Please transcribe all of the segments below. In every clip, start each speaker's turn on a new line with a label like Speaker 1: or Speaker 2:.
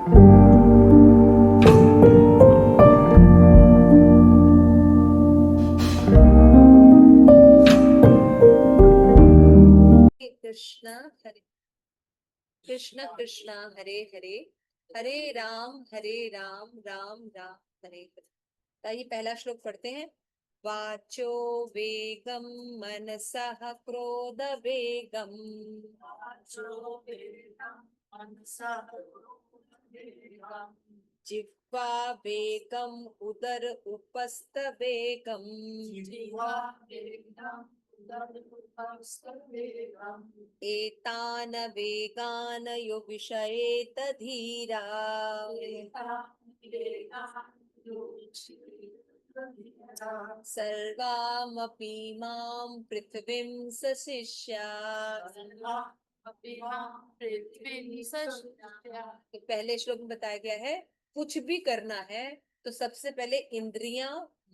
Speaker 1: कृष्ण हरे कृष्ण कृष्ण हरे हरे हरे राम राम राम हरे हरे। ये पहला श्लोक पढ़ते हैं। वाचो वेगम मनसः क्रोध वेगम जिह्वा वेगम उदर उपस्थ वेगम एतान वेगान यो विषयेत धीरा सर्वामपि मां पृथ्वीं सशिष्या। तो पहले श्लोक में बताया गया है कुछ भी करना है तो सबसे पहले इंद्रियां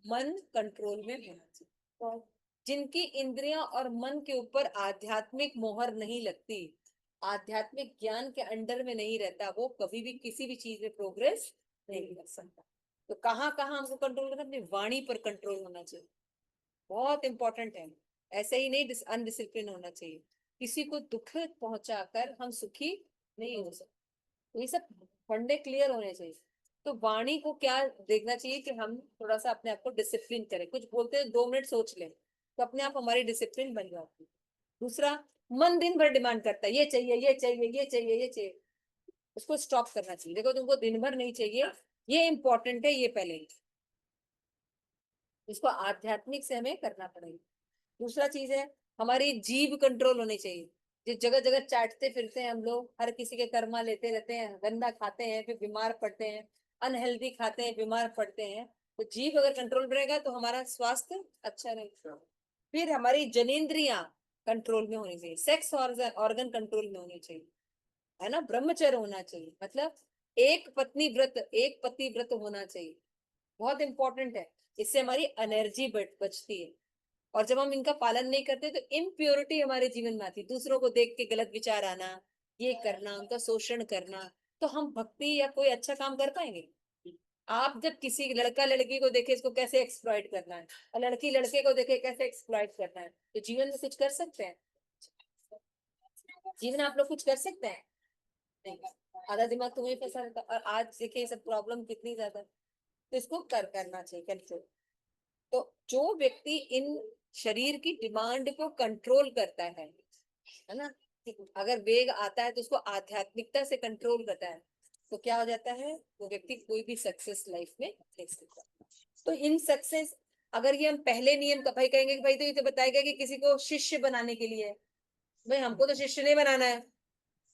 Speaker 1: मन कंट्रोल में होना चाहिए। जिनकी इंद्रियां और मन के ऊपर आध्यात्मिक मोहर नहीं लगती, आध्यात्मिक ज्ञान के अंडर में नहीं रहता, वो कभी भी किसी भी चीज में प्रोग्रेस नहीं कर सकता। तो कहाँ कहाँ हमको कंट्रोल करना, अपनी वाणी पर कंट्रोल होना चाहिए, बहुत इंपॉर्टेंट है। ऐसे ही नहीं अनडिसिप्लिन होना चाहिए। किसी को दुख पहुंचाकर हम सुखी नहीं हो सकते। तो ये सब फंडे क्लियर होने चाहिए। तो वाणी को क्या देखना चाहिए कि हम थोड़ा सा अपने आप को डिसिप्लिन करें, कुछ बोलते हैं 2 मिनट सोच लें तो अपने आप हमारी डिसिप्लिन बन जाती है। दूसरा, मन दिन भर डिमांड करता है ये चाहिए ये चाहिए ये चाहिए ये चाहिए, उसको स्टॉप करना चाहिए। देखो तुमको दिन भर नहीं चाहिए, ये इंपॉर्टेंट है, ये पहले इसको आध्यात्मिक से हमें करना पड़ेगा। दूसरा चीज है हमारी जीभ कंट्रोल होनी चाहिए। जिस जगह जगह चाटते फिरते हैं हम लोग, हर किसी के कर्मा लेते रहते हैं, गंदा खाते हैं फिर बीमार पड़ते हैं, अनहेल्दी खाते हैं बीमार पड़ते हैं। तो जीभ अगर कंट्रोल में रहेगा तो हमारा स्वास्थ्य अच्छा रहेगा। फिर हमारी जनेंद्रियां कंट्रोल में होनी चाहिए, सेक्स ऑर्गन ऑर्गन कंट्रोल में होनी चाहिए, है ना। ब्रह्मचर्य होना चाहिए, मतलब एक पति व्रत होना चाहिए, बहुत इंपॉर्टेंट है। इससे हमारी एनर्जी बचती है। और जब हम इनका पालन नहीं करते तो इम्प्योरिटी हमारे जीवन में आती, दूसरों को देख के गलत विचार आना, ये करना, उनका शोषण करना, तो हम भक्ति या कोई अच्छा काम कर पाएंगे। आप जब किसी लड़का लड़की को देखे इसको कैसे एक्सप्लॉइट करना है, और लड़की लड़के को देखे कैसे एक्सप्लॉइट करना है, तो जीवन में कुछ कर सकते हैं? जीवन आप लोग कुछ कर सकते हैं? नहीं। आधा दिमाग तुम्हें फंसा रहता, और आज देखिए सब प्रॉब्लम कितनी ज्यादा, तो इसको करना चाहिए कंट्रोल। तो जो व्यक्ति इन शरीर की डिमांड को कंट्रोल करता है ना, अगर वेग आता है तो उसको आध्यात्मिकता से कंट्रोल करता है, तो क्या हो जाता है, वो व्यक्ति कोई भी सक्सेस लाइफ में देख सकता है। तो इन सक्सेस, अगर ये हम पहले नियम का भाई कहेंगे कि भाई तो ये तो बताया गया कि किसी को शिष्य बनाने के लिए है, भाई हमको तो शिष्य नहीं बनाना है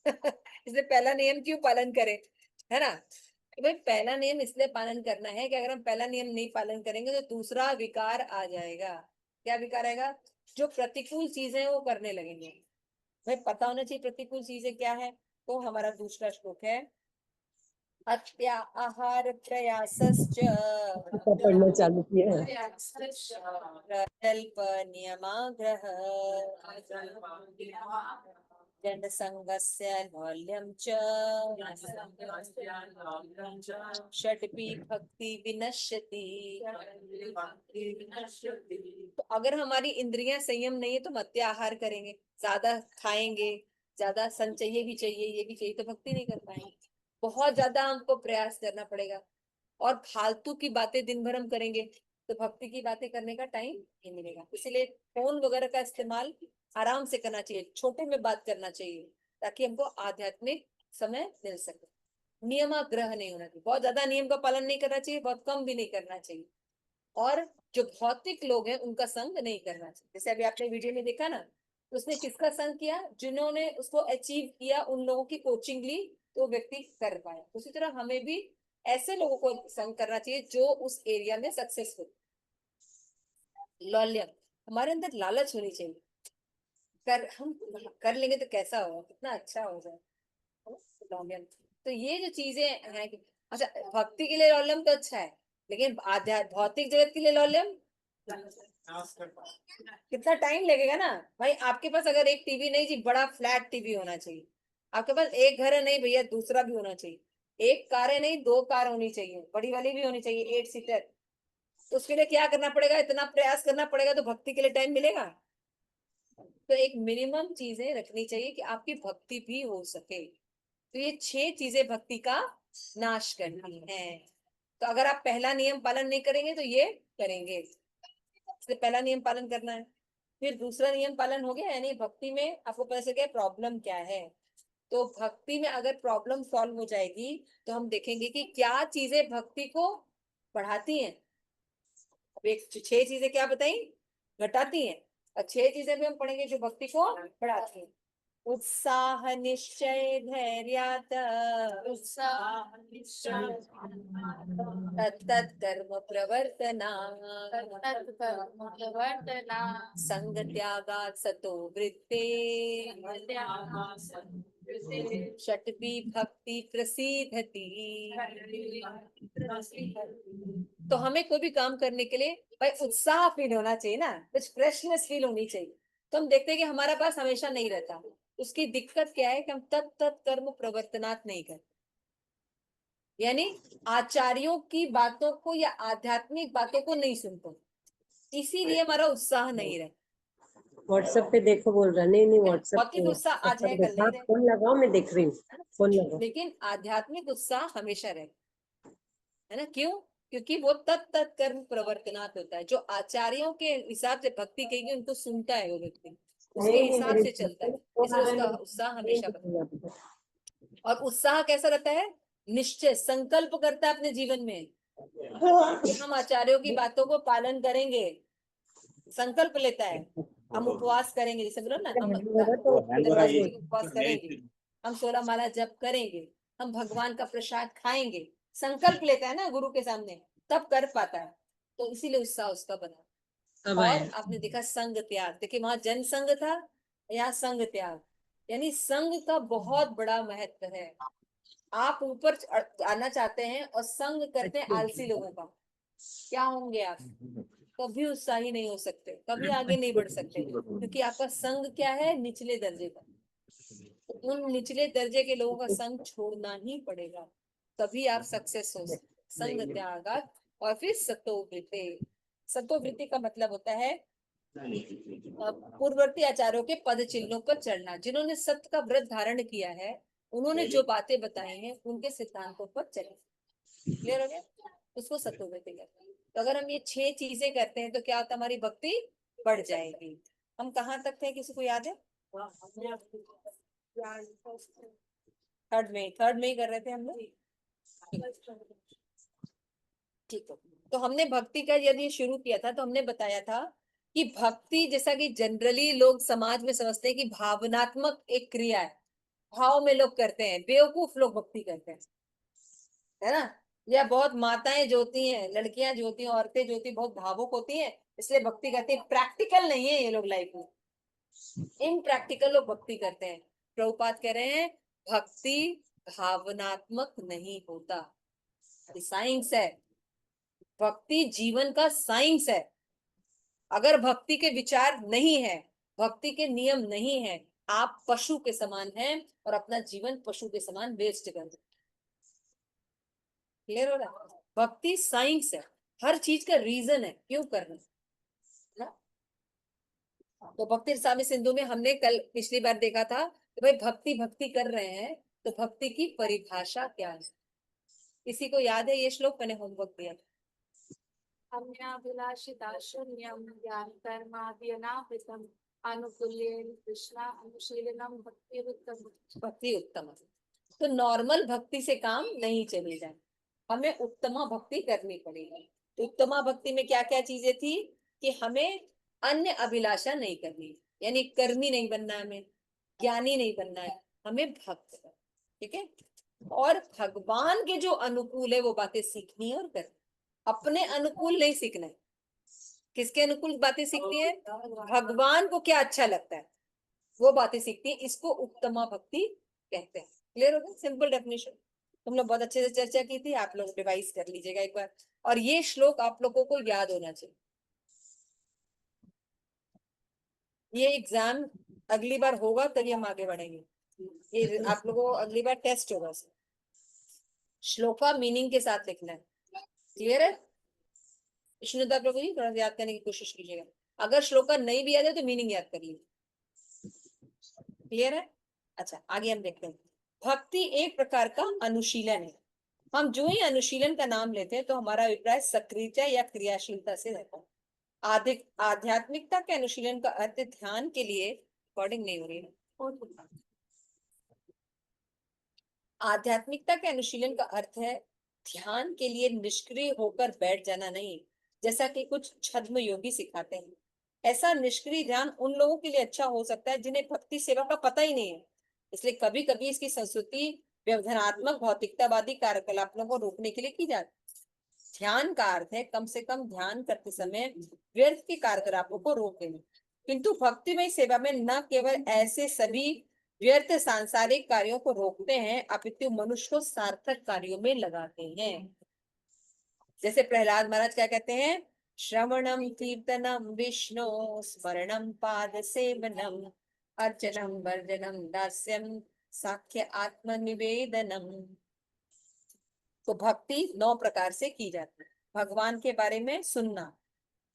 Speaker 1: इसलिए पहला नियम क्यों पालन करें, है ना। कि भाई पहला नियम इसलिए पालन करना है कि अगर हम पहला नियम नहीं पालन करेंगे तो दूसरा विकार आ जाएगा। क्या विकार आएगा? जो प्रतिकूल चीजें हैं वो करने लगेंगे। भाई पता होना चाहिए प्रतिकूल चीजें क्या है। तो हमारा दूसरा श्लोक है हत्या आहार प्रयासश्च
Speaker 2: पढ़ना चालू किया है।
Speaker 1: प्रकल्प नियमाग्रह जनसंगस्य लौल्यं च षट्पी भक्ति विनश्यति। तो अगर हमारी इंद्रियां संयम नहीं है तो हम अत्याहार करेंगे, ज्यादा खाएंगे, ज्यादा संचय भी चाहिए ये भी चाहिए, तो भक्ति नहीं कर पाएंगे। बहुत ज्यादा हमको प्रयास करना पड़ेगा, और फालतू की बातें दिन भर हम करेंगे तो भक्ति की बातें करने का टाइम नहीं मिलेगा। इसीलिए फोन वगैरह का इस्तेमाल आराम से करना चाहिए, छोटे में बात करना चाहिए, ताकि हमको आध्यात्मिक समय मिल सके। नियमाग्रह नहीं होना चाहिए, बहुत ज्यादा नियम का पालन नहीं करना चाहिए, बहुत कम भी नहीं करना चाहिए। और जो भौतिक लोग हैं उनका संग नहीं करना चाहिए। जैसे अभी आपने वीडियो में देखा ना, तो उसने किसका संग किया? जिन्होंने उसको अचीव किया उन लोगों की कोचिंग ली तो वो व्यक्ति कर पाया। उसी तरह हमें भी ऐसे लोगों को संग करना चाहिए जो उस एरिया में सक्सेसफुल। लौल्यम, हमारे अंदर लालच होनी चाहिए, हम कर लेंगे तो कैसा होगा, कितना अच्छा हो जाए, लौल्यम। तो ये जो चीजें हैं अच्छा, भक्ति के लिए लौल्यम तो अच्छा है, लेकिन आध्यात्म भौतिक जगत के लिए लौल्यम कितना टाइम लगेगा ना। भाई आपके पास अगर एक टीवी नहीं जी, बड़ा फ्लैट टीवी होना चाहिए। आपके पास एक घर है नहीं भैया, दूसरा भी होना चाहिए। एक कार है नहीं, 2 कार होनी चाहिए, बड़ी वाली भी होनी चाहिए, 8 सीटर। तो उसके लिए क्या करना पड़ेगा, इतना प्रयास करना पड़ेगा, तो भक्ति के लिए टाइम मिलेगा? तो एक मिनिमम चीजें रखनी चाहिए कि आपकी भक्ति भी हो सके। तो ये 6 चीजें भक्ति का नाश करती हैं। तो अगर आप पहला नियम पालन नहीं करेंगे तो ये करेंगे, इसलिए पहला नियम पालन करना है। फिर दूसरा नियम पालन हो गया, यानी भक्ति में आपको पता चल गया प्रॉब्लम क्या है। तो भक्ति में अगर प्रॉब्लम सॉल्व हो जाएगी तो हम देखेंगे कि क्या चीजें भक्ति को बढ़ाती हैं। अब एक 6 चीजें क्या बताई, घटाती हैं, और 6 चीजें भी हम पढ़ेंगे जो भक्ति को बढ़ाती हैं। उत्साह निश्चय धैर्यात
Speaker 3: उत्साह निश्चय
Speaker 1: तत्तत् कर्म प्रवर्तना
Speaker 3: तत्कर्म प्रवर्तना
Speaker 1: संग त्यागात् सतो वृत्ते षट्वी भक्ति प्रसीदति। तो हमें कोई भी काम करने के लिए भाई उत्साह फील होना चाहिए ना, कुछ फ्रेशनेस फील होनी चाहिए। तो हम देखते हैं कि हमारा पास हमेशा नहीं रहता। उसकी दिक्कत क्या है कि हम तत् कर्म प्रवर्तनात् नहीं करते, यानी आचार्यों की बातों को या आध्यात्मिक बातों को नहीं सुनते, इसीलिए हमारा उत्साह नहीं रहता।
Speaker 2: व्हाट्सएप पे देखो बोल रहा, नहीं नहीं व्हाट्सएप
Speaker 1: भौतिक
Speaker 2: पे
Speaker 1: उत्साह आज है,
Speaker 2: देखो।
Speaker 1: कल नहीं
Speaker 2: हाँ,
Speaker 1: रहे,
Speaker 2: फोन लगाओ, मैं देख रही हूँ, फोन लगाओ।
Speaker 1: लेकिन आध्यात्मिक उत्साह हमेशा रहे, है ना? क्यों? क्योंकि वो तत् कर्म प्रवर्तनात् होता है। जो आचार्यों के हिसाब से भक्ति कहेगी उनको सुनता है वो व्यक्ति, उसके
Speaker 2: नहीं नहीं
Speaker 1: हिसाब
Speaker 2: मेरे
Speaker 1: से चलता है,
Speaker 2: फोन आ
Speaker 1: इसलिए
Speaker 2: रहा
Speaker 1: उसका
Speaker 2: है,
Speaker 1: उत्साह
Speaker 2: नहीं
Speaker 1: हमेशा बना।
Speaker 2: दिखेगा।
Speaker 1: और उत्साह कैसा रहता है? निश्चय संकल्प करता है अपने जीवन में कि हम आचार्यों की बातों को पालन करेंगे, संकल्प लेता है। हम उपवास करेंगे, जैसे बोलो ना, हम
Speaker 2: तो
Speaker 1: जन्माष्टमी के उपवास करेंगे, हम 16 माला जप करेंगे, हम भगवान का प्रसाद खाएंगे, संकल्प लेता है ना गुरु के सामने, तब कर पाता है। तो इसीलिए उत्साह उसका बना।
Speaker 2: अब
Speaker 1: और
Speaker 2: आया।
Speaker 1: आपने देखा संग त्याग, देखिए वहां जन संग था, यहाँ संग त्याग, यानी संग का बहुत बड़ा महत्व है। आप ऊपर आना चाहते हैं और संग करते हैं आलसी लोगों का, क्या होंगे आप? कभी उत्साही नहीं हो सकते, कभी आगे नहीं बढ़ सकते, क्योंकि आपका संग क्या है, निचले दर्जे का। तो उन निचले दर्जे के लोगों का संग छोड़ना ही पड़ेगा, तभी आप सक्सेस हो सकते। संग त्याग और फिर सतोवृत्ति। सतोवृत्ति का मतलब होता है पूर्ववर्ती आचार्यों के पद चिन्हों पर चलना, जिन्होंने सत्य का व्रत धारण किया है, उन्होंने जो बातें बताई हैं उनके सिद्धांतों पर चले। क्लियर हो गया? उसको सत्ववृत्ति कहते हैं। तो अगर हम ये 6 चीजें करते हैं तो क्या होता है, हमारी भक्ति बढ़ जाएगी। हम कहाँ तक थे, किसी को याद है? थर्ड में ही कर रहे थे हम लोग। ठीक है, तो हमने भक्ति का यदि शुरू किया था तो हमने बताया था कि भक्ति, जैसा कि जनरली लोग समाज में समझते हैं कि भावनात्मक एक क्रिया है, भाव में लोग करते हैं, बेवकूफ लोग भक्ति करते हैं, है ना? या बहुत माताएं जो होती हैं, लड़कियां जो होती हैं, औरतें जो होती हैं, बहुत भावुक होती हैं, इसलिए भक्ति करती हैं। प्रैक्टिकल नहीं है ये लोग लाइफ में, इनप्रैक्टिकल लोग भक्ति करते हैं। प्रभुपाद कह रहे हैं भक्ति भावनात्मक नहीं होता, साइंस है। भक्ति जीवन का साइंस है। अगर भक्ति के विचार नहीं है, भक्ति के नियम नहीं है, आप पशु के समान हैं और अपना जीवन पशु के समान वेस्ट कर दो। क्लियर हो रहा है? भक्ति साइंस है, हर चीज का रीजन है क्यों करना, ना? तो भक्ति रसामृत सिंधु में हमने कल पिछली बार देखा था कि भाई भक्ति भक्ति कर रहे हैं तो भक्ति की परिभाषा क्या है। किसी को याद है ये श्लोक? मैंने होमवर्क दिया था।
Speaker 3: अन्याभिलाषिता शून्यं ज्ञान कर्माद्यनावृतम् अनुकूल्येन कृष्णा अनुशीलनम भक्तिरुत्तम।
Speaker 1: भक्ति उत्तम है। तो नॉर्मल भक्ति से काम नहीं चलेगा, हमें उत्तमा भक्ति करनी पड़ेगी। उत्तमा भक्ति में क्या क्या चीजें थी कि हमें अन्य अभिलाषा नहीं करनी, यानी कर्मी नहीं बनना है, हमें ज्ञानी नहीं बनना है, हमें भक्त, ठीक है? और भगवान के जो अनुकूल है वो बातें सीखनी है और करनी, अपने अनुकूल नहीं सीखना है। किसके अनुकूल बातें सीखती है? भगवान को क्या अच्छा लगता है वो बातें सीखती है। इसको उत्तमा भक्ति कहते हैं। क्लियर हो गया? सिंपल डेफिनेशन तुम लोग बहुत अच्छे से चर्चा की थी, आप लोग रिवाइज कर लीजिएगा एक बार। और ये श्लोक आप लोगों को याद होना चाहिए, ये एग्जाम अगली बार होगा तभी हम आगे बढ़ेंगे। ये आप लोगों को अगली बार टेस्ट होगा। श्लोका मीनिंग के साथ लिखना है। क्लियर है? विष्णुदा प्रभु जी थोड़ा सा याद करने की कोशिश कीजिएगा। अगर श्लोका नहीं भी याद है तो मीनिंग याद कर लीजिए। क्लियर है? अच्छा, आगे हम देखते हैं। भक्ति एक प्रकार का अनुशीलन है। हम जो ही अनुशीलन का नाम लेते हैं तो हमारा अभिप्राय सक्रियता या क्रियाशीलता से रहता है। आध्यात्मिकता के अनुशीलन का अर्थ ध्यान के लिए रिकॉर्डिंग नहीं हो रही है। आध्यात्मिकता के अनुशीलन का अर्थ है ध्यान के लिए निष्क्रिय होकर बैठ जाना नहीं, जैसा कि कुछ छद्म योगी सिखाते हैं। ऐसा निष्क्रिय ध्यान उन लोगों के लिए अच्छा हो सकता है जिन्हें भक्ति सेवा का पता ही नहीं है। इसलिए कभी कभी इसकी संस्कृति व्यवधानात्मक भौतिकतावादी कार्यकलापों को रोकने के लिए की जाती है। ध्यान का अर्थ है कम से कम ध्यान करते समय व्यर्थ के कार्यकलापों को रोक देना। किंतु भक्तिमय सेवा में न केवल ऐसे सभी व्यर्थ सांसारिक कार्यों को रोकते हैं, अपितु मनुष्य को सार्थक कार्यों में लगाते हैं। जैसे प्रहलाद महाराज क्या कहते हैं? श्रवणम कीर्तनम विष्णु स्मरणम पाद सेवनम अर्चनम वर्जनम दास्यम साख्य आत्मनिवेदनम। तो भक्ति 9 प्रकार से की जाती है। भगवान के बारे में सुनना,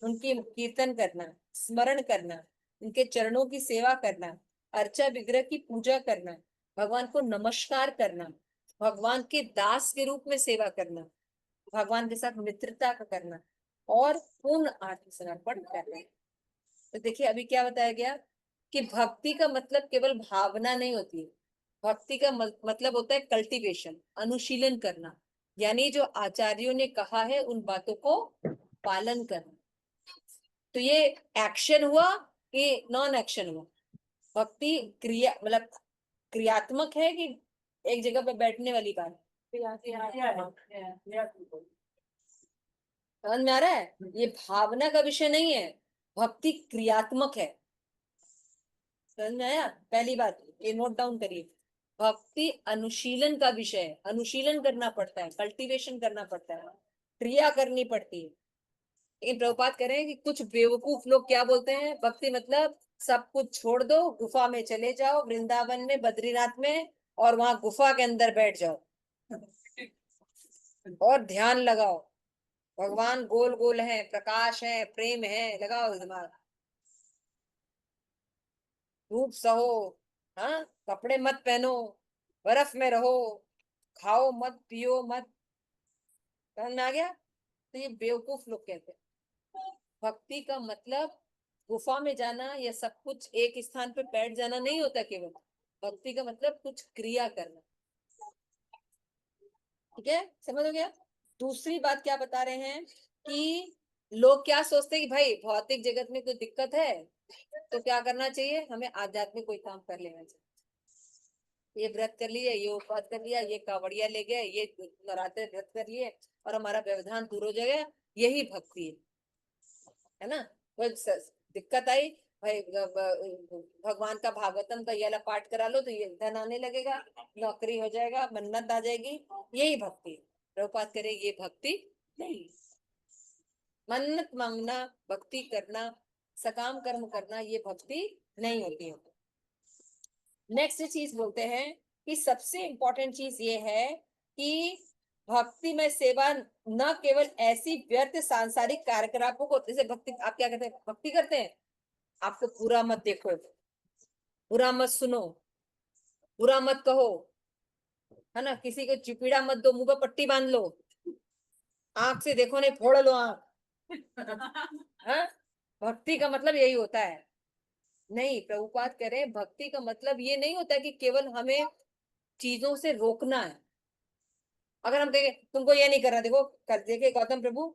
Speaker 1: उनकी कीर्तन करना, स्मरण करना, उनके चरणों की सेवा करना, अर्चा विग्रह की पूजा करना, भगवान को नमस्कार करना, भगवान के दास के रूप में सेवा करना, भगवान के साथ मित्रता का करना और पूर्ण आत्मसमर्पण करना। तो देखिए अभी क्या बताया गया कि भक्ति का मतलब केवल भावना नहीं होती है। भक्ति का मतलब होता है कल्टीवेशन, अनुशीलन करना, यानी जो आचार्यों ने कहा है उन बातों को पालन करना। तो ये एक्शन हुआ कि नॉन एक्शन हुआ? भक्ति क्रिया मतलब क्रियात्मक है कि एक जगह पे बैठने वाली बात? समझ में आ रहा है? ये भावना का विषय नहीं है, भक्ति क्रियात्मक है। समझ में आया? पहली बात ये नोट डाउन करिए, भक्ति अनुशीलन का विषय है। अनुशीलन करना पड़ता है, कल्टीवेशन करना पड़ता है, क्रिया करनी पड़ती है। लेकिन प्रभुपाद कह रहे हैं कि कुछ बेवकूफ लोग क्या बोलते हैं, भक्ति मतलब सब कुछ छोड़ दो, गुफा में चले जाओ, वृंदावन में, बद्रीनाथ में, और वहां गुफा के अंदर बैठ जाओ और ध्यान लगाओ। भगवान गोल गोल है, प्रकाश है, प्रेम है, लगाओ दिमाग। धूप सहो, हाँ, कपड़े मत पहनो, बर्फ में रहो, खाओ मत, पियो मत। समझ में आ गया? तो ये बेवकूफ लोग कहते हैं भक्ति का मतलब गुफा में जाना या सब कुछ एक स्थान पर बैठ जाना नहीं होता। केवल भक्ति का मतलब कुछ क्रिया करना। ठीक है, समझ हो गया? दूसरी बात क्या बता रहे हैं कि लोग क्या सोचते हैं कि भाई भौतिक जगत में कोई दिक्कत है तो क्या करना चाहिए, हमें आध्यात्मिक कोई काम कर लेना चाहिए। ये व्रत कर लिए, ये उपवास कर लिया, ये कावड़िया ले गए, ये नवरात्रे व्रत कर लिए और हमारा व्यवधान दूर हो जाएगा, यही भक्ति है ना? कोई दिक्कत आई भाई, भगवान का भागवतम का ये वाला पाठ करा लो तो ये धन आने लगेगा, नौकरी हो जाएगा, मन्नत आ जाएगी, यही भक्ति। प्रभुपाद करे ये भक्ति नहीं। मन्नत मांगना, भक्ति करना, सकाम कर्म करना, ये भक्ति नहीं होती है। नेक्स्ट चीज बोलते हैं कि सबसे इंपॉर्टेंट चीज ये है कि भक्ति में सेवा न केवल ऐसी व्यर्थ सांसारिक कार्यकलापों को, जैसे भक्ति आप क्या कहते हैं, भक्ति करते हैं, आपको पूरा मत देखो, बुरा मत सुनो, बुरा मत कहो, है ना, किसी को चिपीड़ा मत दो, मुंह पर पट्टी बांध लो, आंख से देखो नहीं, फोड़ लो आंख। हाँ, भक्ति का मतलब यही होता है? नहीं, प्रभुपाद कह रहे हैं भक्ति का मतलब ये नहीं होता कि केवल हमें चीजों से रोकना है। अगर हम कहेंगे तुमको ये नहीं करना, देखो कर देखे गौतम प्रभु,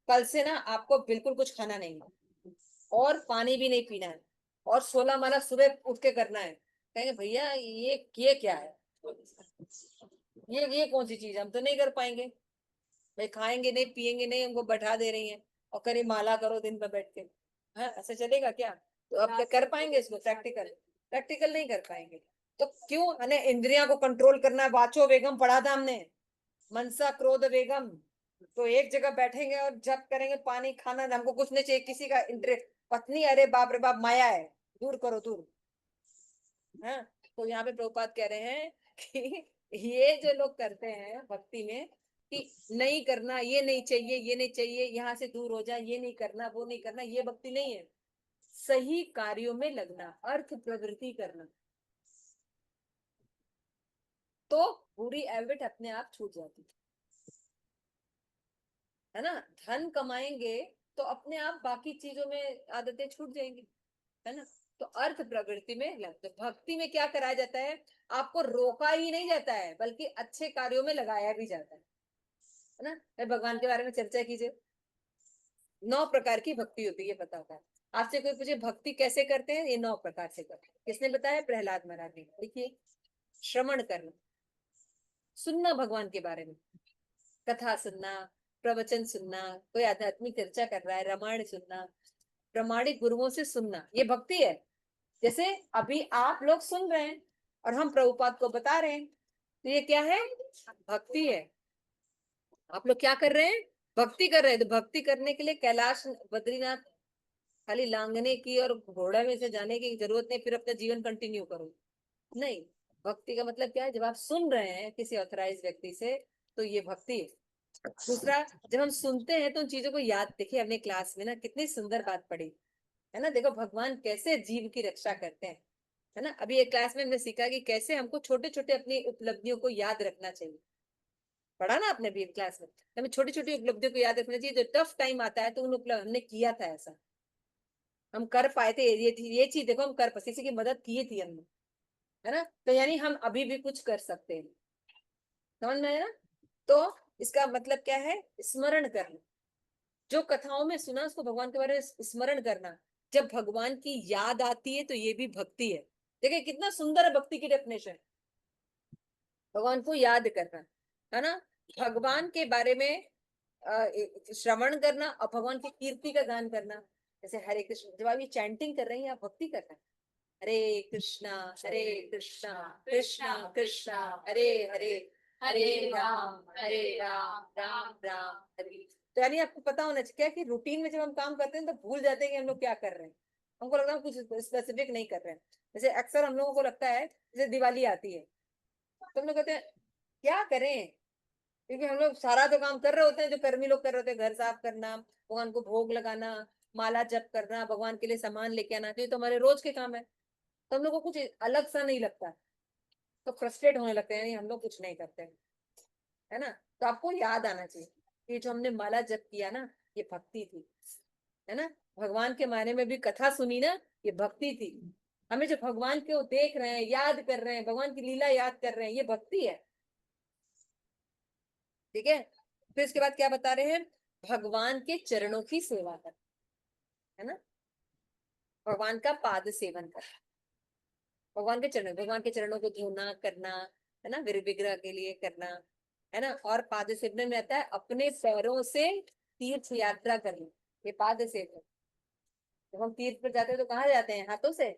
Speaker 1: कल से ना आपको बिल्कुल कुछ खाना नहीं है और पानी भी नहीं पीना है और 16 माला सुबह उठ के करना है। कहेंगे भैया ये क्या है, ये कौन सी चीज है, हम तो नहीं कर पाएंगे भाई, खाएंगे नहीं, पिएंगे नहीं, हमको बैठा दे रही है और करे माला करो दिन भर बैठ के। हाँ, ऐसे चलेगा क्या? तो अब क्या कर पाएंगे इसको? प्रैक्टिकल नहीं कर पाएंगे। तो क्यों हमें इंद्रियां को कंट्रोल करना है? वाचो वेगम पढ़ा था हमने, मनसा क्रोध वेगम। तो एक जगह बैठेंगे और जब करेंगे, पानी खाना हमको कुछ नहीं चाहिए, किसी का इंटरेस्ट, पत्नी अरे बाप रे बाप माया है, दूर करो दूर। हाँ, तो यहाँ पे प्रभुपाद कह रहे हैं कि ये जो लोग करते हैं भक्ति में कि नहीं करना, ये नहीं चाहिए, ये नहीं चाहिए, यहाँ से दूर हो जा, ये नहीं करना, वो नहीं करना, ये भक्ति नहीं है। सही कार्यों में लगना, अर्थ प्रवृत्ति करना, तो बुरी हैबिट अपने आप छूट जाती है ना। धन कमाएंगे तो अपने आप बाकी चीजों में आदतें छूट जाएंगी, है ना। तो अर्थ प्रवृत्ति में लगते, भक्ति में क्या कराया जाता है, आपको रोका ही नहीं जाता है बल्कि अच्छे कार्यों में लगाया भी जाता है ना। मैं भगवान के बारे में चर्चा कीजिए। 9 प्रकार की भक्ति होती है, पता होता है। आपसे कोई पूछे भक्ति कैसे करते हैं, ये 9 प्रकार से करते हैं। किसने बताया, प्रहलाद महाराज ने। देखिए, श्रवण करना, सुनना भगवान के बारे में, कथा सुनना, प्रवचन सुनना, कोई आध्यात्मिक चर्चा कर रहा है, रामायण सुनना, प्रमाणिक गुरुओं से सुनना, ये भक्ति है। जैसे अभी आप लोग सुन रहे हैं और हम प्रभुपाद को बता रहे हैं, तो ये क्या है, भक्ति है। आप लोग क्या कर रहे हैं, भक्ति कर रहे हैं। तो भक्ति करने के लिए कैलाश बद्रीनाथ खाली लांघने की और घोड़ा में से जाने की जरूरत नहीं, फिर अपना जीवन कंटिन्यू करो, नहीं। भक्ति का मतलब क्या है, जब आप सुन रहे हैं किसी ऑथराइज व्यक्ति से, तो ये भक्ति है। दूसरा, जब हम सुनते हैं तो उन चीजों को याद, देखिए हमने क्लास में ना कितनी सुंदर बात पढ़ी, है ना। देखो भगवान कैसे जीव की रक्षा करते हैं, है ना। अभी एक क्लास में हमने सीखा कि कैसे हमको छोटे छोटे अपनी उपलब्धियों को याद रखना चाहिए। पढ़ा ना आपने भी क्लास में, हमें छोटी छोटी उपलब्धियों को याद रखना चाहिए। जो टफ टाइम आता है तो उन हमने किया था ऐसा, हम कर पाए थे, ये चीज देखो, हम कर पाए, किसी की मदद की थी हमने, है ना। तो यानी हम अभी भी कुछ कर सकते हैं, समझ में आया ना। तो इसका मतलब क्या है, स्मरण करना, जो कथाओं में सुना उसको भगवान के बारे में स्मरण करना। जब भगवान की याद आती है तो ये भी भक्ति है। देखिए कितना सुंदर है भक्ति की डेफिनेशन, भगवान को याद करना, है ना। भगवान के बारे में श्रवण करना और भगवान की कीर्ति का गान करना। जैसे हरे कृष्ण, जब आप ये चैंटिंग कर रहे हैं आप भक्ति कर रहे हैं, हरे कृष्णा कृष्णा कृष्णा हरे हरे, हरे राम राम राम हरे। तो यानी आपको पता होना चाहिए क्या कि रूटीन में जब हम काम करते हैं तो भूल जाते हैं कि हम लोग क्या कर रहे हैं। हमको लगता है हम कुछ स्पेसिफिक नहीं कर रहे हैं। जैसे अक्सर हम लोगों को लगता है जैसे दिवाली आती है तो हम लोग कहते हैं क्या करें, क्योंकि हम लोग सारा तो काम कर रहे होते हैं जो कर्मी लोग कर रहे होते हैं, घर साफ करना, भगवान को भोग लगाना, माला जप करना, भगवान के लिए सामान लेके आना, तो ये तो हमारे रोज के काम है। तो हम लोग को कुछ अलग सा नहीं लगता, तो फ्रस्ट्रेट होने लगते हैं, नहीं हम लोग कुछ नहीं करते हैं, है ना। तो आपको याद आना चाहिए कि जो हमने माला जप किया ना, ये भक्ति थी, है ना। भगवान के मायने में भी कथा सुनी ना, ये भक्ति थी। हमें जो भगवान को देख रहे हैं, याद कर रहे हैं, भगवान की लीला याद कर रहे हैं, ये भक्ति है, ठीक है। फिर इसके बाद क्या बता रहे हैं, भगवान के चरणों की सेवा कर, है ना, भगवान का पाद सेवन कर, भगवान के चरणों को धोना करना, है ना, विग्रह के लिए करना, है ना। और पाद सेवन में आता है अपने पैरों से तीर्थ यात्रा करना, ये पाद सेवन। जब हम तीर्थ पर जाते हैं तो कहाँ जाते हैं, हाथों से,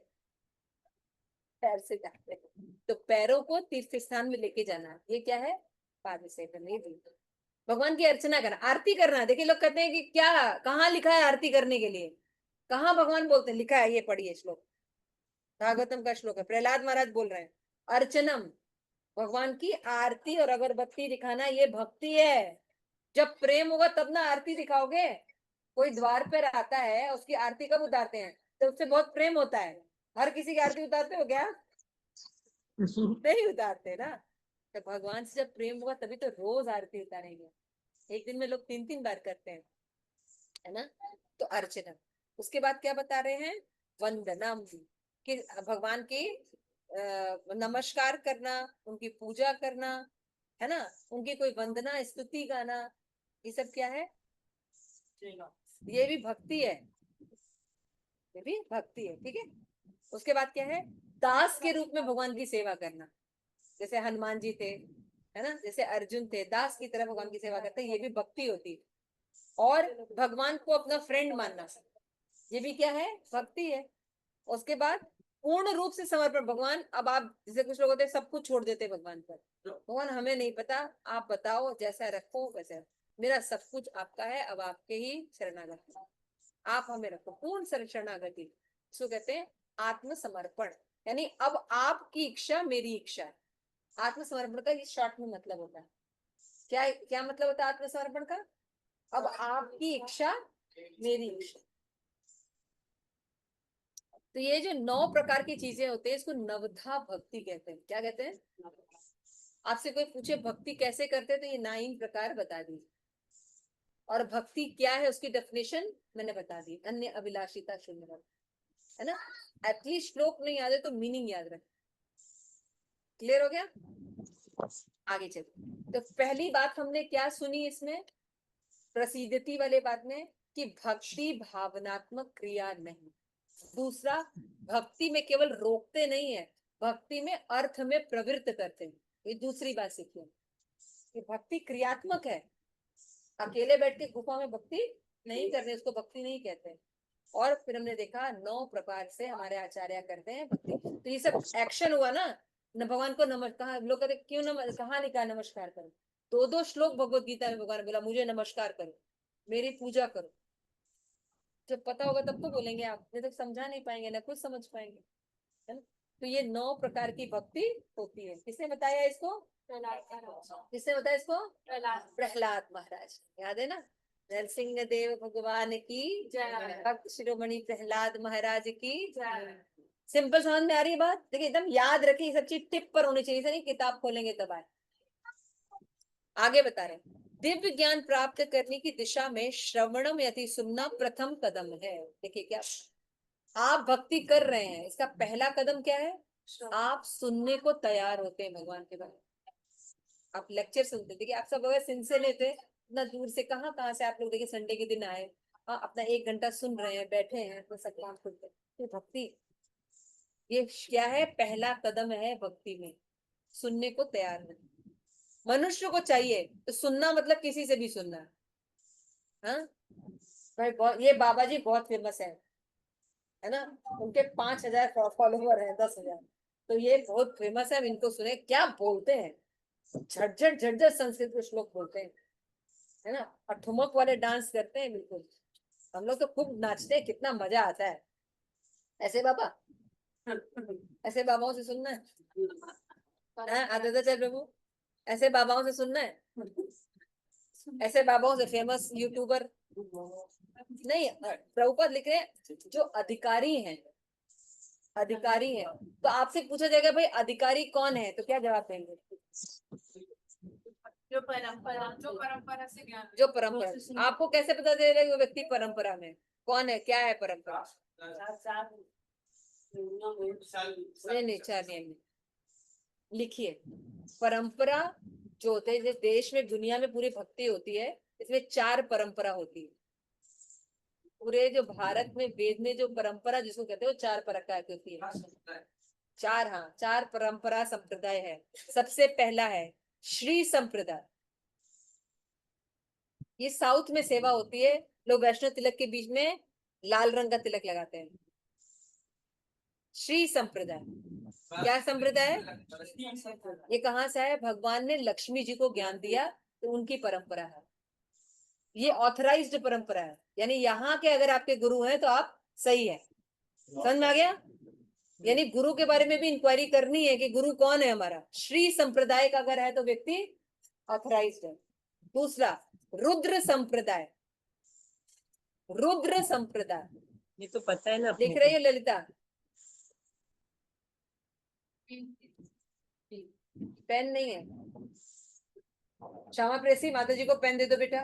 Speaker 1: पैर से जाते हैं, तो पैरों को तीर्थ स्थान में लेके जाना, ये क्या है, पाद सेवन। ये भी भगवान की अर्चना करना, आरती करना। देखिए लोग कहते हैं कि क्या, कहाँ लिखा है आरती करने के लिए, कहाँ भगवान बोलते हैं, लिखा है, ये पढ़िए श्लोक, भागवतम का श्लोक है, प्रहलाद महाराज बोल रहे हैं, अर्चनम, भगवान की आरती और अगरबत्ती दिखाना, ये भक्ति है। जब प्रेम होगा तब ना आरती दिखाओगे। कोई द्वार पर आता है, उसकी आरती कब उतारते हैं, तो उससे बहुत प्रेम होता है। हर किसी की आरती उतारते हो क्या, नहीं उतारते ना। तो भगवान से जब प्रेम होगा तभी तो रोज आरती उतारेंगे, एक दिन में लोग 3-3 बार करते हैं, है ना। तो अर्चना, उसके बाद क्या बता रहे हैं, वंदनम, कि भगवान की नमस्कार करना, उनकी पूजा करना, है ना, उनकी कोई वंदना स्तुति गाना, ये सब क्या है, ये भी भक्ति है, ये भी भक्ति है, ठीक है। उसके बाद क्या है, दास के रूप में भगवान की सेवा करना, जैसे हनुमान जी थे, है ना, जैसे अर्जुन थे, दास की तरह भगवान की सेवा करते, ये भी भक्ति होती है। और भगवान को अपना फ्रेंड मानना, ये भी क्या है, भक्ति है। उसके बाद पूर्ण रूप से समर्पण, भगवान अब आप, जैसे कुछ लोग होते हैं सब कुछ छोड़ देते हैं भगवान पर, भगवान हमें नहीं पता, आप बताओ जैसा रखो वैसे, मेरा सब कुछ आपका है, अब आपके ही शरणागत, आप हमें रखो, पूर्ण शरणागति, इसको कहते हैं आत्मसमर्पण। यानी अब आपकी इच्छा मेरी इच्छा है, आत्मसमर्पण का ये शॉर्ट में मतलब होता है। क्या क्या मतलब होता है आत्मसमर्पण का? अब आपकी इच्छा मेरी इच्छा। तो ये जो 9 प्रकार की चीजें होती है इसको नवधा भक्ति कहते हैं। क्या कहते हैं? आपसे कोई पूछे भक्ति कैसे करते हैं तो ये 9 प्रकार बता दी। और भक्ति क्या है उसकी डेफिनेशन मैंने बता दी। अन्य अभिलाषिता शून्य, है ना। एटलीस्ट श्लोक नहीं याद है तो मीनिंग याद रख। क्लियर हो गया? आगे चलो। तो पहली बात हमने क्या सुनी इसमें, प्रसिद्धति वाले बात में, कि भक्ति भावनात्मक क्रिया नहीं। दूसरा, भक्ति में केवल रोकते नहीं है, भक्ति में अर्थ में प्रवृत्त करते हैं। ये दूसरी बात सीखी कि भक्ति क्रियात्मक है। अकेले बैठ के गुफा में भक्ति नहीं करते, उसको भक्ति नहीं कहते। और फिर हमने देखा 9 प्रकार से हमारे आचार्य करते हैं भक्ति। तो ये सब एक्शन हुआ ना। न भगवान को नमस्कार, लोग कहते क्यों कहाँ लिखा नमस्कार करो? 2 श्लोक भगवत गीता में भगवान ने बोला मुझे नमस्कार करो, मेरी पूजा करो। जब पता होगा तब तो बोलेंगे, आप नहीं तो समझा नहीं पाएंगे, ना कुछ समझ पाएंगे, है ना। तो ये 9 प्रकार की भक्ति होती है। किसने बताया इसको? किसने बताया इसको? प्रहलाद महाराज। याद है ना? नरसिंह देव भगवान की
Speaker 3: जय।
Speaker 1: भक्त शिरोमणि प्रहलाद महाराज की। सिंपल समझ में आ रही है बात? देखिए एकदम याद रखिए, ये सब चीज टिप पर होनी चाहिए, नहीं किताब खोलेंगे तब आए। आगे बता रहे हैं, दिव्य ज्ञान प्राप्त करने की दिशा में श्रवणम यदि सुनना प्रथम कदम है। देखिए क्या आप भक्ति कर रहे हैं, इसका पहला कदम क्या है? आप सुनने को तैयार होते हैं भगवान के बारे में। आप लेक्चर सुनते, देखिए आप सब अगर सिंसियर लेते, इतना दूर से कहाँ से आप लोग देखिए संडे के दिन आए, हाँ अपना 1 घंटा सुन रहे हैं, बैठे हैं, तो सब काम खुलते। तो भक्ति ये क्या है? पहला कदम है भक्ति में, सुनने को तैयार होना। मनुष्य को चाहिए तो सुनना, मतलब किसी से भी सुनना। हाँ भाई, ये बाबा जी बहुत फेमस है ना। उनके 5,000 फॉलोवर हैं, 10,000। तो ये बहुत फेमस है, इनको सुने क्या बोलते हैं। झटझट झटझट संस्कृत के श्लोक बोलते हैं, है ना। और ठुमक वाले डांस करते हैं बिल्कुल। हम लोग तो खूब नाचते हैं, कितना मजा आता है। ऐसे बाबा, ऐसे बाबाओं से सुनना है। आदित्य चल प्रभु, ऐसे बाबाओं से सुनना है। ऐसे बाबाओं से फेमस यूट्यूबर नहीं, प्रभुपद लिख रहे हैं जो अधिकारी हैं, अधिकारी हैं। तो आपसे पूछा जाएगा भाई अधिकारी कौन है, तो क्या जवाब देंगे?
Speaker 3: जो परंपरा से ज्ञान,
Speaker 1: जो परंपरा। आपको कैसे पता दे रहा है वो व्यक्ति परंपरा में कौन है? क्या है परंपरा? नहीं 4 नियम लिखिए। परंपरा जो होते हैं, देश में दुनिया में पूरी भक्ति होती है, इसमें 4 परंपरा होती है। पूरे जो भारत में वेद में जो परंपरा जिसको कहते हैं वो 4 प्रकार की होती है। 4, हाँ 4 परंपरा संप्रदाय है। सबसे पहला है श्री संप्रदाय। ये साउथ में सेवा होती है, लोग वैष्णव तिलक के बीच में लाल रंग का तिलक लगाते हैं। श्री संप्रदाय क्या संप्रदाय है? ये कहाँ से है? भगवान ने लक्ष्मी जी को ज्ञान दिया तो उनकी परंपरा है। ये ऑथराइज्ड परंपरा है, यानी यहाँ के अगर आपके गुरु हैं तो आप सही है। समझ में आ गया? यानी गुरु के बारे में भी इंक्वायरी करनी है कि गुरु कौन है हमारा। श्री संप्रदाय का अगर है तो व्यक्ति ऑथराइज्ड है। दूसरा रुद्र संप्रदाय। रुद्र संप्रदाय
Speaker 2: ये तो पता है ना।
Speaker 1: लिख रही है ललिता? पेन नहीं है? श्यामा प्रेसी, माता जी को पेन दे दो बेटा।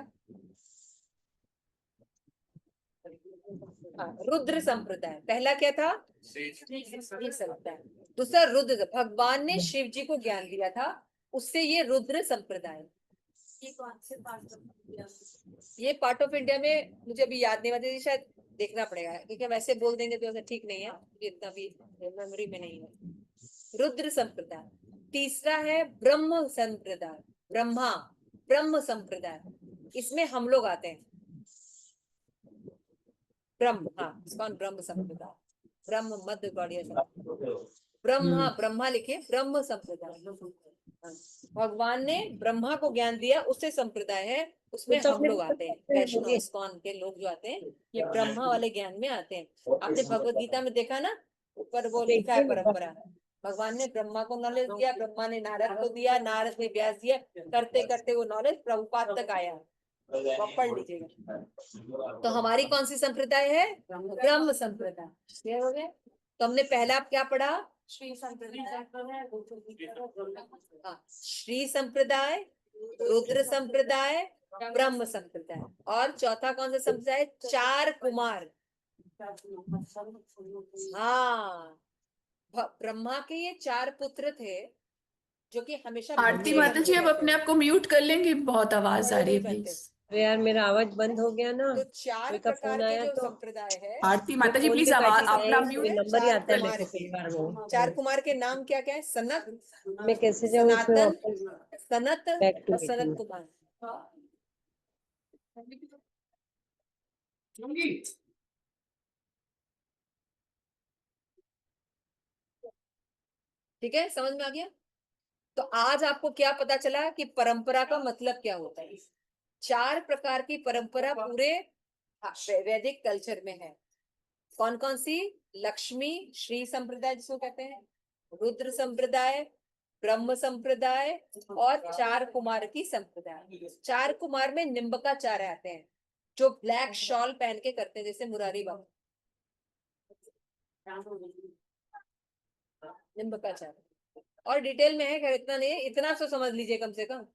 Speaker 1: हाँ, रुद्र संप्रदाय पहला क्या था? श्री संप्रदाय। दूसरा रुद्र, भगवान ने शिव जी को ज्ञान दिया था, उससे ये रुद्र संप्रदाय। ये पार्ट ऑफ इंडिया में मुझे अभी याद नहीं आता, शायद देखना पड़ेगा, क्योंकि वैसे बोल देंगे तो ठीक नहीं है, इतना भी मेमोरी में नहीं है। रुद्र संप्रदाय। तीसरा है ब्रह्म संप्रदाय। ब्रह्म संप्रदाय, इसमें हम लोग आते हैं। ब्रह्म, हाँ इसका ब्रह्म संप्रदाय, ब्रह्म मध्य गौड़िया ब्रह्मा लिखे, ब्रह्म संप्रदाय। भगवान ने ब्रह्मा को ज्ञान दिया, उससे संप्रदाय है, उसमें हम लोग आते हैं। वैष्णव इस्कॉन के लोग जो आते हैं ये ब्रह्मा वाले ज्ञान में आते हैं। आपने भगवत गीता में देखा ना, ऊपर वो लिखा है परंपरा, भगवान ने ब्रह्मा को नॉलेज दिया, ब्रह्मा ने नारद को दिया, नारद ने व्यास दिया, करते करते वो नॉलेज प्रभुपाद तक आया। वो पढ़ लीजिएगा। तो हमारी कौन सी संप्रदाय है? ब्रह्म संप्रदाय। क्लियर हो गया? तो हमने पहला क्या पढ़ा?
Speaker 3: श्री संप्रदाय।
Speaker 1: हाँ, श्री संप्रदाय, रुद्र संप्रदाय, ब्रह्म संप्रदाय। और चौथा कौन सा संप्रदाय? चार कुमार। हाँ, ब्रह्मा के ये चार पुत्र थे जो कि हमेशा
Speaker 4: आरती
Speaker 1: बनते
Speaker 4: माता जी,
Speaker 1: बनते
Speaker 4: आप
Speaker 1: रहते
Speaker 4: अपने
Speaker 1: हैं।
Speaker 4: आप को म्यूट कर लेंगे, बहुत आवाज आ रही है
Speaker 1: बनते।
Speaker 4: प्लीज।
Speaker 2: तो यार मेरा आवाज बंद हो गया ना,
Speaker 1: तो चार
Speaker 2: कोई का
Speaker 1: प्रकार
Speaker 2: फोन
Speaker 1: के
Speaker 2: आया
Speaker 1: जो
Speaker 2: तो
Speaker 1: संप्रदाय है,
Speaker 4: आरती माता जी
Speaker 2: फोन
Speaker 4: प्लीज
Speaker 2: भी
Speaker 4: आवाज
Speaker 2: कट
Speaker 4: अपना
Speaker 2: गए,
Speaker 4: म्यूट
Speaker 2: कोई नंबर ही
Speaker 1: चार
Speaker 2: आता है
Speaker 1: कुमार
Speaker 2: मेरे को
Speaker 1: के।
Speaker 2: कई बार वो।
Speaker 1: चार कुमार के नाम क्या क्या है? सनत,
Speaker 2: मैं कैसे जाऊँ उसमें
Speaker 1: सनातन,
Speaker 2: वापस
Speaker 1: सनत
Speaker 2: बैक टू
Speaker 1: और सनत
Speaker 2: मीटिंग?
Speaker 1: कुमार। ठीक है, समझ में आ गया? तो आज आपको क्या पता चला कि परंपरा का मतलब क्या होता है? चार प्रकार की परंपरा पूरे वैदिक कल्चर में है। कौन कौन सी? लक्ष्मी श्री संप्रदाय जिसको कहते हैं, रुद्र संप्रदाय, ब्रह्म संप्रदाय और चार कुमार की संप्रदाय। चार कुमार में निम्बकाचार्य आते हैं जो ब्लैक शॉल पहन के करते हैं, जैसे मुरारी बाबू। निम्बकाचार्य और डिटेल में है, खैर इतना नहीं है, इतना तो समझ लीजिए कम से कम।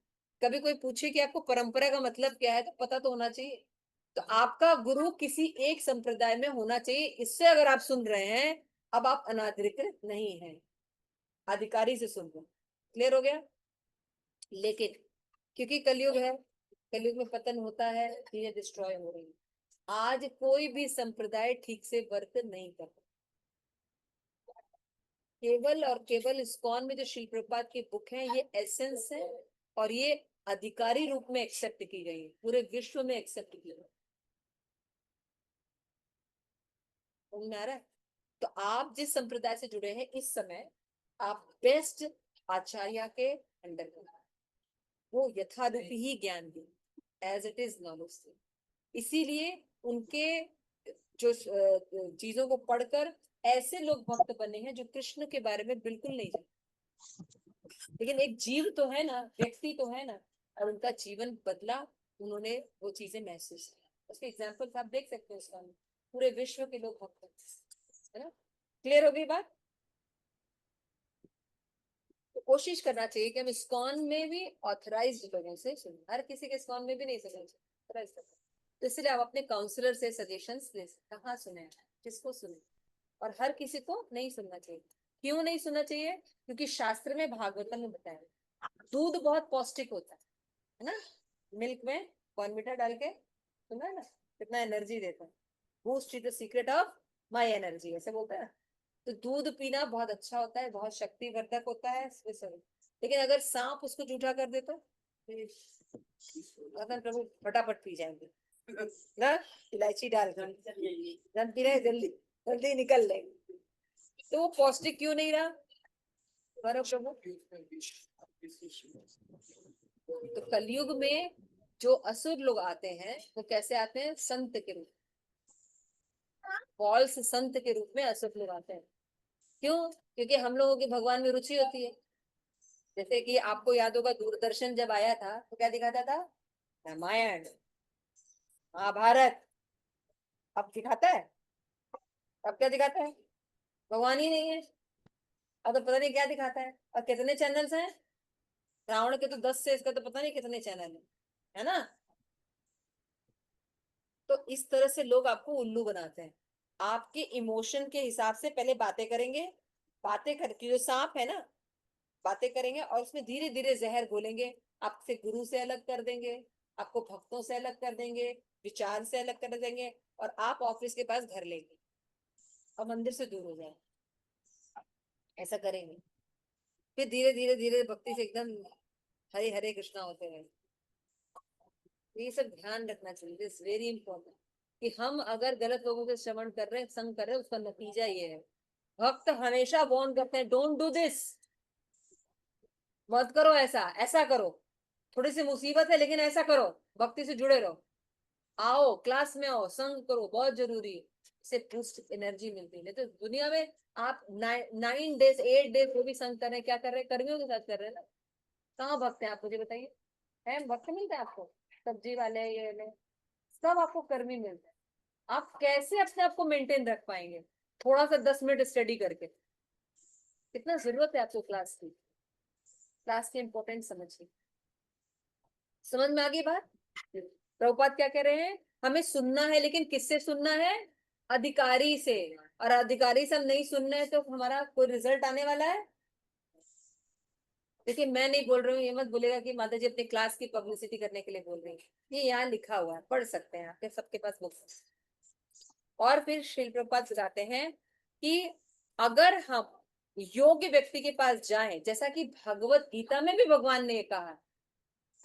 Speaker 1: कभी कोई पूछे कि आपको परंपरा का मतलब क्या है तो पता तो होना चाहिए। तो आपका गुरु किसी एक संप्रदाय में होना चाहिए। इससे अगर आप सुन रहे हैं, अब आप अनाधिकृत नहीं हैं, अधिकारी से सुन रहे। क्लियर हो गया? लेकिन क्योंकि कलयुग है, कलयुग में पतन होता है, चीजें डिस्ट्रॉय हो रही है। आज कोई भी संप्रदाय ठीक से वर्क नहीं करता। केवल और केवल इस्कॉन में जो श्री प्रभुपाद की बुक है, ये एसेंस है और ये अधिकारी रूप में एक्सेप्ट की गई है, पूरे विश्व में एक्सेप्ट की गई। समझ में आ रहा है? तो आप जिस संप्रदाय से जुड़े हैं इस समय, आप बेस्ट आचार्य के अंडर में, वो यथारूपी ही ज्ञान दी, एज इट इज नॉलेज। इसीलिए उनके जो चीजों को पढ़कर ऐसे लोग भक्त बने हैं जो कृष्ण के बारे में बिल्कुल नहीं जानते, लेकिन एक जीव तो है ना, व्यक्ति तो है ना, और उनका जीवन बदला, उन्होंने वो चीजें महसूस की। उसके एग्जाम्पल आप देख सकते हैं उसका, पूरे विश्व के लोग भक्त है ना। क्लियर हो गई बात? तो कोशिश करना चाहिए कि हम इस्कॉन में भी ऑथराइज्ड लोगों से सुने, हर किसी के इस्कॉन में भी नहीं सुनना चाहिए। तो इसलिए आप अपने काउंसलर से सजेशंस ले सकते, कहाँ सुने, किसको सुने, और हर किसी को नहीं सुनना चाहिए। क्यों नहीं सुनना चाहिए? क्योंकि शास्त्र में, भागवतम में बताया, दूध बहुत पौष्टिक होता है ना, मिल्क में बॉर्नविटा डाल के, सुना है ना, कितना एनर्जी देता है। Boost is the secret of my energy, ऐसे बोलता है। तो दूध पीना बहुत अच्छा होता है, बहुत शक्तिवर्धक होता है। लेकिन अगर सांप उसको जूठा कर दे तो प्रभु फटाफट पी जाएंगे ना, इलायची डाल के पी रहे, जल्दी जल्दी निकल लेंगे। तो वो पौष्टिक क्यों नहीं रहा? प्रभु, तो कलयुग में जो असुर लोग आते हैं वो कैसे आते हैं? संत के रूप, फॉल्स संत के रूप में असुर लोग आते हैं। क्यों? क्योंकि हम लोगों की भगवान में रुचि होती है। जैसे कि आपको याद होगा, दूरदर्शन जब आया था तो क्या दिखाता था? रामायण, महाभारत। अब दिखाता है? अब क्या दिखाता है? भगवान ही नहीं है। अब तो पता नहीं क्या दिखाता है। और कितने चैनल्स हैं? रावण के तो 10 से, इसका तो पता नहीं कितने चैनल है ना। तो इस तरह से लोग आपको उल्लू बनाते हैं। आपके इमोशन के हिसाब से पहले बातें करेंगे, बातें करके जो सांप है ना, बातें करेंगे और उसमें धीरे धीरे जहर घोलेंगे। आपसे गुरु से अलग कर देंगे, आपको भक्तों से अलग कर देंगे, विचार से अलग कर देंगे, और आप ऑफिस के पास घर लेंगे और मंदिर से दूर हो जाए, ऐसा करेंगे। फिर धीरे धीरे धीरे भक्ति से एकदम हरे हरे कृष्णा होते रहे। ये सब ध्यान रखना चाहिए, दिस वेरी इंपॉर्टेंट, कि हम अगर गलत लोगों के श्रवण कर रहे हैं, संग कर रहे हैं, उसका नतीजा ये है। भक्त हमेशा वार्न करते हैं, डोंट डू दिस, मत करो ऐसा, ऐसा करो, थोड़ी सी मुसीबत है लेकिन ऐसा करो, भक्ति से जुड़े रहो। आओ क्लास में आओ, संग करो, बहुत जरूरी है, इससे बूस्ट एनर्जी मिलती है। नहीं तो दुनिया में आप 9 डेज 8 डेज वो भी संग कर रहे हैं, क्या कर रहे हैं, कर्मियों के साथ कर रहे हैं ना। कहाँ भक्त है आप मुझे बताइए, है वक्त मिलता है आपको? सब्जी वाले ये वाले सब आपको कर्मी मिलते हैं। आप कैसे अपने आप को मेंटेन रख पाएंगे थोड़ा सा 10 मिनट स्टडी करके? कितना जरूरत है आपको क्लास की, क्लास की इंपॉर्टेंस समझिए। समझ में आ गई बात? प्रभुपाद क्या कह रहे हैं, हमें सुनना है, लेकिन किससे सुनना है? अधिकारी से। और अधिकारी से हम नहीं सुन रहे हैं तो हमारा कोई रिजल्ट आने वाला है? देखिए मैं नहीं बोल रही हूँ, ये मत बोलेगा कि माता जी अपनी क्लास की पब्लिसिटी करने के लिए बोल रही है। ये यहाँ लिखा हुआ है, पढ़ सकते हैं, आपके सबके पास बुक। और फिर श्रील प्रभुपाद बताते हैं कि अगर हम योग्य व्यक्ति के पास जाएं, जैसा कि भगवत गीता में भी भगवान ने कहा,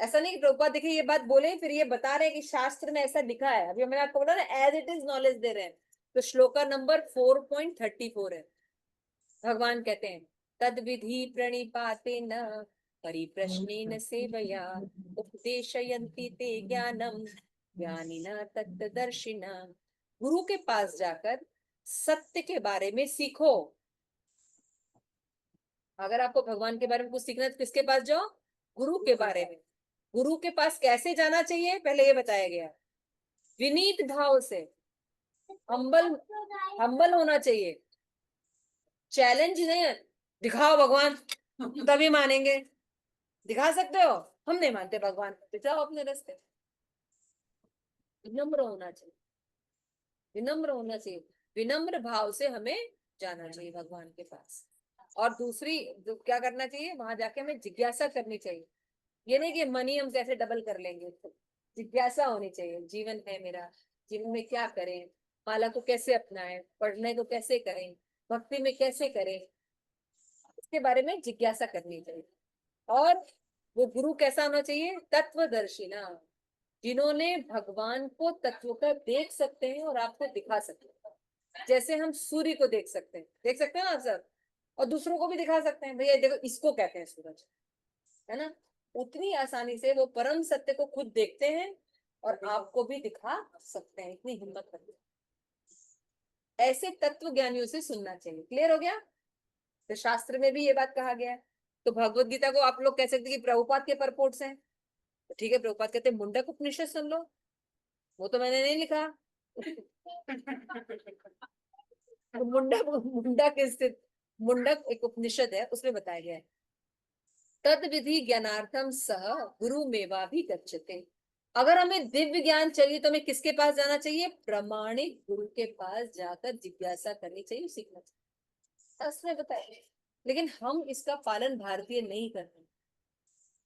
Speaker 1: ऐसा नहीं कि प्रभुपाद देखिए ये बात बोले फिर ये बता रहे हैं कि शास्त्र में ऐसा लिखा है, अभी मैंने आपको बोला ना एज इट इज नॉलेज दे रहे हैं। तो श्लोका नंबर 4.34 है। भगवान कहते हैं तद विधि प्रणिपाते न परिप्रश्नेन सेवया उपदेशयन्ति ते ज्ञानम ज्ञानिना तत्तदर्शिना। गुरु के पास जाकर सत्य के बारे में सीखो। अगर आपको भगवान के बारे में कुछ सीखना है तो किसके पास जाओ? गुरु के बारे में। गुरु के पास कैसे जाना चाहिए पहले ये बताया गया, विनीत भाव से, हम्बल हम्बल होना चाहिए। चैलेंज नहीं है, दिखाओ भगवान तभी मानेंगे। दिखा सकते हो? हम नहीं मानते भगवान, तो जाओ अपने रास्ते। विनम्र होना चाहिए, विनम्र होना चाहिए, विनम्र भाव से हमें जाना चाहिए भगवान के पास। और दूसरी क्या करना चाहिए, वहां जाके हमें जिज्ञासा करनी चाहिए। ये नहीं कि मनी हम कैसे डबल कर लेंगे, जिज्ञासा होनी चाहिए। जीवन है मेरा, जीवन में क्या करें, माला को कैसे अपनाएं, पढ़ने को कैसे करें, भक्ति में कैसे करें, इसके बारे में जिज्ञासा करनी चाहिए। और वो गुरु कैसा होना चाहिए? तत्वदर्शिना, जिन्होंने भगवान को तत्व का देख सकते हैं और आपको दिखा सकते हैं। जैसे हम सूर्य को देख सकते हैं ना आप सब, और दूसरों को भी दिखा सकते हैं, भैया देखो इसको कहते हैं सूरज, है ना। उतनी आसानी से वो परम सत्य को खुद देखते हैं और आपको भी दिखा सकते हैं, इतनी हिम्मत करते हैं। ऐसे तत्व ज्ञानियों से सुनना चाहिए। क्लियर हो गया? तो शास्त्र में भी ये बात कहा गया है। तो भगवत गीता को आप लोग कह सकते हैं कि प्रभुपाद के परपोर्ट्स हैं, तो ठीक है, प्रभुपाद कहते हैं मुंडक उपनिषद सुन लो, वो तो मैंने नहीं लिखा। तो मुंडक मुंडक स्थित मुंडक एक उपनिषद है, उसमें बताया गया है तद विधि ज्ञानार्थम सह गुरु मेवा भी गच्छते। अगर हमें दिव्य ज्ञान चाहिए तो हमें किसके पास जाना चाहिए? प्रमाणिक गुरु के पास जाकर जिज्ञासा करनी चाहिए, सीखना चाहिए। उसमें बताया, लेकिन हम इसका पालन भारतीय नहीं कर रहे।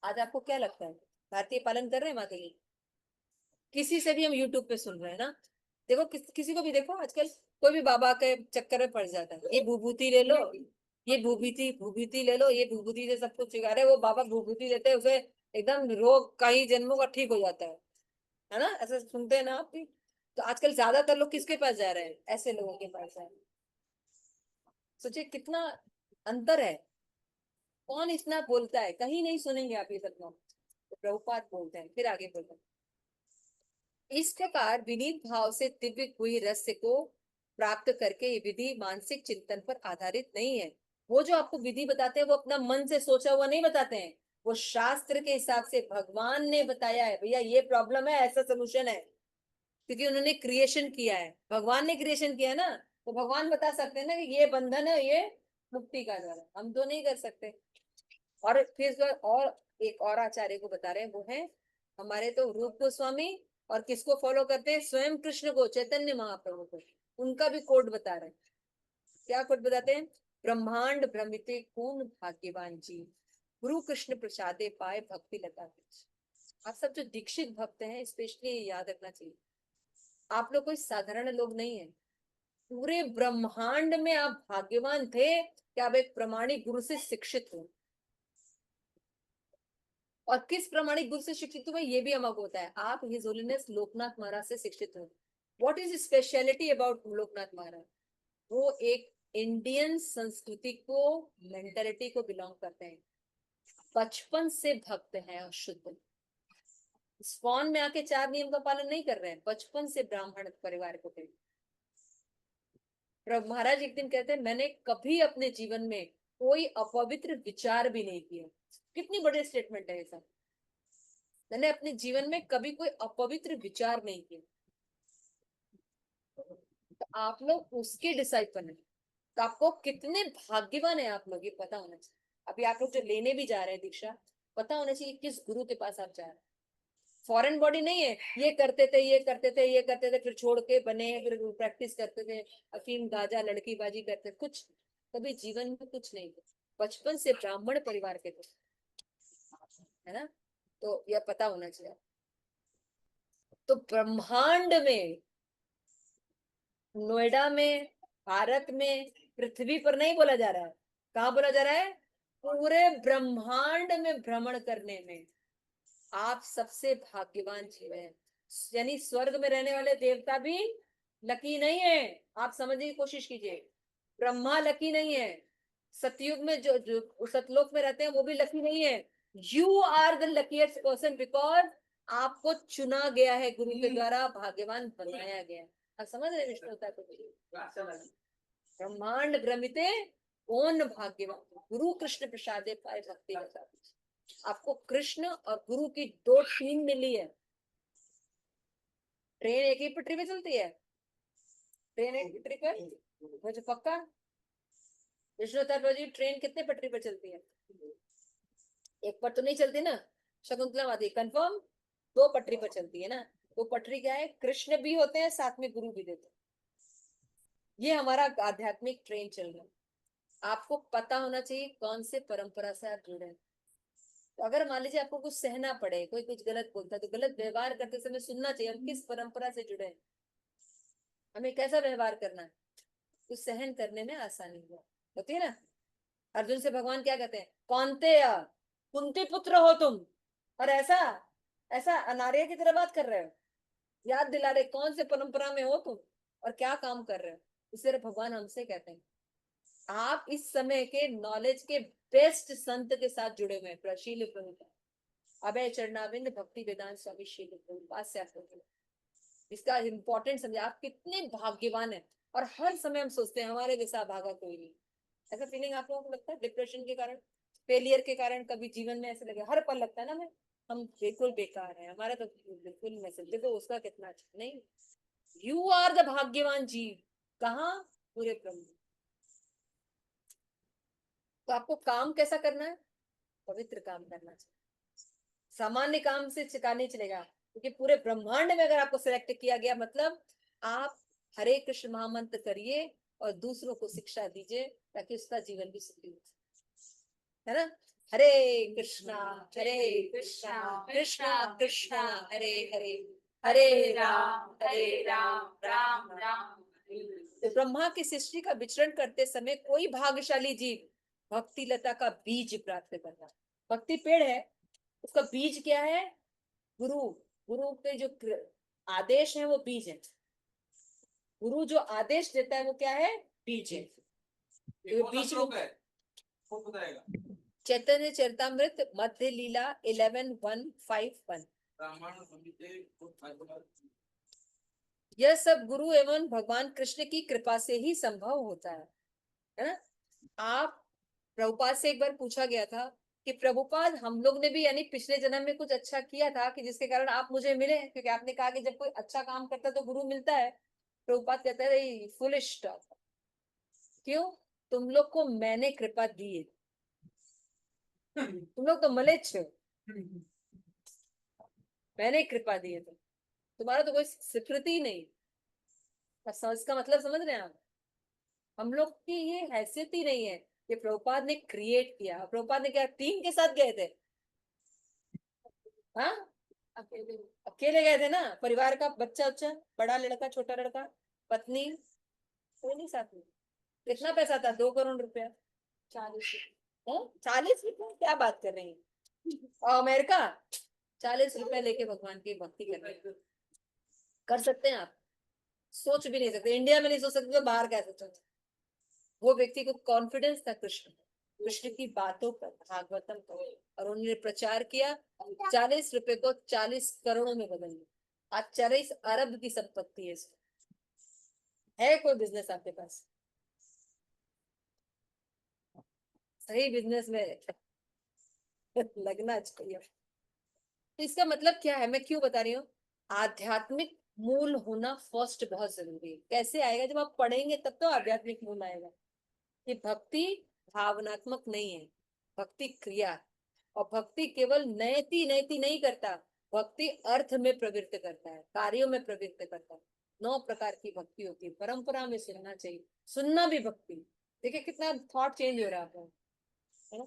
Speaker 1: आज आपको क्या लगता है भारतीय पालन कर रहे हैं माता जी? किसी से भी हम यूट्यूब पे सुन रहे हैं ना, देखो किसी को भी देखो आजकल कोई भी बाबा के चक्कर में पड़ जाता है, ये विभूति ले लो, ये भूभीति भूभीति ले लो, ये विभूति से सब कुछ सिखा रहे, वो बाबा विभूति देते हैं उसे एकदम रोग कई जन्मों का ठीक हो जाता है ना, ऐसा सुनते हैं ना आप भी। तो आजकल ज्यादातर लोग किसके पास जा रहे हैं? ऐसे लोगों के पास जा रहे हैं। सोचिए कितना अंतर है। कौन इतना बोलता है, कहीं नहीं सुनेंगे आप ये सब लोग। तो प्रभुपाद बोलते हैं, फिर आगे बोलते हैं इस प्रकार विनीत भाव से दिव्य हुई रस को प्राप्त करके ये विधि मानसिक चिंतन पर आधारित नहीं है। वो जो आपको विधि बताते हैं वो अपना मन से सोचा हुआ नहीं बताते हैं, वो शास्त्र के हिसाब से भगवान ने बताया है, भैया ये प्रॉब्लम है, ऐसा सोल्यूशन है। क्योंकि उन्होंने क्रिएशन किया है, भगवान ने क्रिएशन किया है ना, तो भगवान बता सकते हैं ना कि ये बंधन है, ये मुक्ति का द्वार है, हम तो नहीं कर सकते। और फिर और एक और आचार्य को बता रहे हैं, वो है हमारे तो रूप गोस्वामी। और किसको फॉलो करते हैं? स्वयं कृष्ण को, चैतन्य महाप्रभु को। उनका भी कोड बता रहे हैं। क्या कोड बताते हैं? ब्रह्मांड भ्रमिते कौन भाग्यवान जी, गुरु कृष्ण प्रसादे पाए भक्ति लता। आप सब जो दीक्षित भक्त हैं स्पेशली याद रखना चाहिए, आप लोग कोई साधारण लोग नहीं है। पूरे ब्रह्मांड में आप भाग्यवान थे कि आप एक प्रमाणिक गुरु से शिक्षित हो। और किस प्रमाणिक गुरु से शिक्षित हुए ये भी हमको होता है, आप हिज होलीनेस लोकनाथ महाराज से शिक्षित हुए। What is speciality about Loknath Maharaj? वो एक इंडियन संस्कृति को, मेंटालिटी को बिलोंग करते हैं, बचपन से भक्त हैं और शुद्ध। स्पॉन में आके 4 नियम का पालन नहीं कर रहे हैं, बचपन से ब्राह्मण परिवार को थे। प्रभु महाराज एक दिन कहते हैं, मैंने कभी अपने जीवन में कोई अपवित्र विचार भी नहीं किया। कितनी बड़ी स्टेटमेंट है ये सब। मैंने अपने जीवन में कभी कोई अपवित्र विचार नहीं किया। तो आप लोग उसके डिसाइपल हैं, तो आपको कितने भाग्यवान है आप लोग, ये पता होना चाहिए। अभी आप लोग जो लेने भी जा रहे हैं दीक्षा, पता होना चाहिए किस गुरु के पास आप जा रहे हैं। फॉरेन बॉडी नहीं है, ये करते थे ये करते थे ये करते थे, फिर छोड़ के बने, फिर प्रैक्टिस करते थे, अफीम गाजा लड़की बाजी करते, कुछ कभी जीवन में कुछ नहीं थे। बचपन से ब्राह्मण परिवार के थे, है ना। तो यह पता होना चाहिए। तो ब्रह्मांड में, नोएडा में, भारत में, पृथ्वी पर नहीं बोला जा रहा है, कहाँ बोला जा रहा है, पूरे ब्रह्मांड में भ्रमण करने में आप सबसे भाग्यवान जीव हैं। यानी स्वर्ग में रहने वाले देवता भी लकी नहीं है, आप समझने की कोशिश कीजिए। ब्रह्मा लकी नहीं है, सतयुग में जो सतलोक में रहते हैं वो भी लकी नहीं है। You are the luckiest person, because आपको चुना गया है गुरु के द्वारा, भाग्यवान बनाया गया है। आप समझ रहे विष्णुता को? ब्रह्मांड भ्रमिते कौन भाग्यवान, गुरु कृष्ण प्रसादे पाए भक्ति का। आपको कृष्ण और गुरु की 2 टीम मिली है। ट्रेन एक ही पटरी पे चलती है, ट्रेन एक पटरी पर, मुझे पक्का। विष्णु जी, ट्रेन कितने पटरी पर चलती है? एक पर तो नहीं चलती ना। शकुंतला माता कंफर्म 2 पटरी पर चलती है ना। वो पटरी क्या है, कृष्ण भी होते हैं, साथ में गुरु भी देते हैं। ये हमारा आध्यात्मिक ट्रेन चल रहा है। आपको पता होना चाहिए कौन से परंपरा से आप जुड़े हैं। तो अगर मान लीजिए आपको कुछ सहना पड़े, कोई कुछ गलत बोलता है, तो गलत व्यवहार करते समय सुनना चाहिए हम किस परंपरा से जुड़े हैं, हमें कैसा व्यवहार करना है, कुछ सहन करने में आसानी होती है ना। अर्जुन से भगवान क्या कहते हैं, कौन्तेय कुंती पुत्र हो तुम, और ऐसा ऐसा अनार्य की तरह बात कर रहे हो, याद दिला रहे कौन से परंपरा में हो तुम और क्या काम कर रहे हो। इसलिए भगवान हमसे कहते हैं आप इस समय के नॉलेज के बेस्ट संत के साथ जुड़े हुए हैं। शील प्रभुपाद, अभय चरणाविंद भक्ति वेदांत स्वामी शील प्रभुपाद से आप जुड़े। इसका इंपॉर्टेंट समझे, आप कितने भाग्यवान हैं। और हर समय हम सोचते हैं हमारे जैसा भागा कोई नहीं। ऐसा फीलिंग आप लोगों को लगता है? डिप्रेशन के कारण, फेलियर के कारण कभी जीवन में ऐसे लगे, हर पल लगता है ना हमें हम बिल्कुल बेकार है, हमारा तो बिल्कुल मैसेज देखो उसका कितना अच्छा नहीं। यू आर द भाग्यवान जीव, कहाँ, पूरे ब्रह्म। तो आपको काम कैसा करना है, पवित्र काम करना चाहिए। सामान्य काम से चिका नहीं चलेगा, क्योंकि पूरे ब्रह्मांड में अगर आपको सिलेक्ट किया गया, मतलब आप हरे कृष्ण महामंत्र करिए और दूसरों को शिक्षा दीजिए ताकि उसका जीवन भी सुखी हो, है ना। हरे कृष्णा कृष्णा कृष्णा हरे हरे, हरे राम राम राम। तो ब्रह्मा की सृष्टि का विचरण करते समय कोई भाग्यशाली जीव भक्ति लता का बीज प्राप्त करता। भक्ति पेड़ है, उसका बीज क्या है, गुरु। गुरु के जो आदेश है वो बीज है। गुरु जो आदेश देता है वो क्या है, बीज है। तो बीज वो बताएगा। चैतन्य चरितमृत मध्य लीला 11:151। यह सब गुरु एवं भगवान कृष्ण की कृपा से ही संभव होता है ना। आप प्रभुपाद से एक बार पूछा गया था कि प्रभुपाद हम लोग ने भी यानी पिछले जन्म में कुछ अच्छा किया था कि जिसके कारण आप मुझे मिले, क्योंकि आपने कहा कि जब कोई अच्छा काम करता है तो गुरु मिलता है। प्रभुपाद कहता है फुलिश टॉक, क्यों, तुम लोग को मैंने कृपा दी है, तुम लोग तो मलेच्छ हो, मैंने कृपा दी है, तुम्हारा तो कोई स्वीकृति ही नहीं। इसका मतलब समझ रहे हैं आप, हम लोग की ये हैसियत ही नहीं है, ये प्रभुपाद ने क्रिएट किया। प्रभुपाद ने क्या टीम के साथ गए थे? हाँ, अकेले गए थे ना, परिवार का बच्चा बच्चा, बड़ा लड़का छोटा लड़का, पत्नी, कोई नहीं साथ में। कितना पैसा था, 2 करोड़ रुपया, 40 रुपया, क्या बात कर रही है। और अमेरिका 40 रुपया लेके भगवान की भक्ति कर रहे हैं। कर सकते हैं आप? सोच भी नहीं सकते, इंडिया में नहीं सोच सकते तो बाहर कैसे सोच। वो व्यक्ति को कॉन्फिडेंस था कृष्ण, कृष्ण की बातों पर, भागवतम पर, और उन्होंने प्रचार किया। 40 रुपए को 40 करोड़ों में बदल दिया। आज 40 अरब की संपत्ति है इसको। है कोई बिजनेस आपके पास? सही बिजनेस में लगना चाहिए। तो इसका मतलब क्या है, मैं क्यों बता रही हूँ? आध्यात्मिक मूल होना फर्स्ट बहुत जरूरी है। कैसे आएगा? जब आप पढ़ेंगे तब तो आध्यात्मिक मूल आएगा। कि भक्ति भावनात्मक नहीं है, भक्ति क्रिया। और भक्ति केवल नयति नयति नहीं करता, भक्ति अर्थ में प्रवृत्त करता है, कार्यों में प्रवृत्त करता है। 9 प्रकार की भक्ति होती है, परंपरा में सुनना चाहिए, सुनना भी भक्ति। देखिए कितना थॉट चेंज हो रहा है आपका, है ना?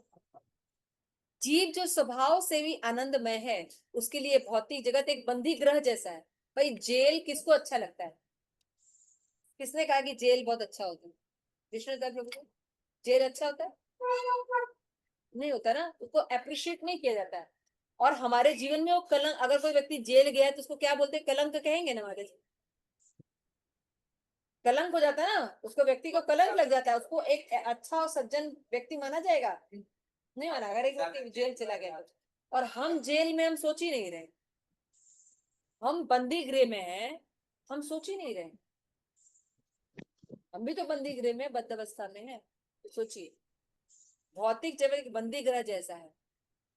Speaker 1: जीव जो स्वभाव से भी आनंदमय है, उसके लिए भौतिक जगत एक बंदी ग्रह जैसा है। भाई जेल किसको अच्छा लगता है? किसने कहा कि जेल बहुत अच्छा होता है? विष्णुदत्त प्रभु को जेल अच्छा होता है? नहीं होता ना, उसको अप्रिशिएट नहीं किया जाता है। और हमारे जीवन में वो कलंक, अगर कोई व्यक्ति जेल गया है तो उसको क्या बोलते हैं? कलंक कहेंगे ना हमारे। कलंक हो जाता है ना, उसको, व्यक्ति को कलंक लग जाता है, उसको एक अच्छा और सज्जन व्यक्ति माना जाएगा? नहीं माना। अगर एक व्यक्ति जेल चला गया तो। और हम जेल में, हम सोच ही नहीं रहे, हम बंदी गृह में हैं, हम सोच ही नहीं रहे। हम भी तो बंदी गृह में, बद्ध अवस्था में है। सोचिए, भौतिक जगत एक बंदी गृह जैसा है।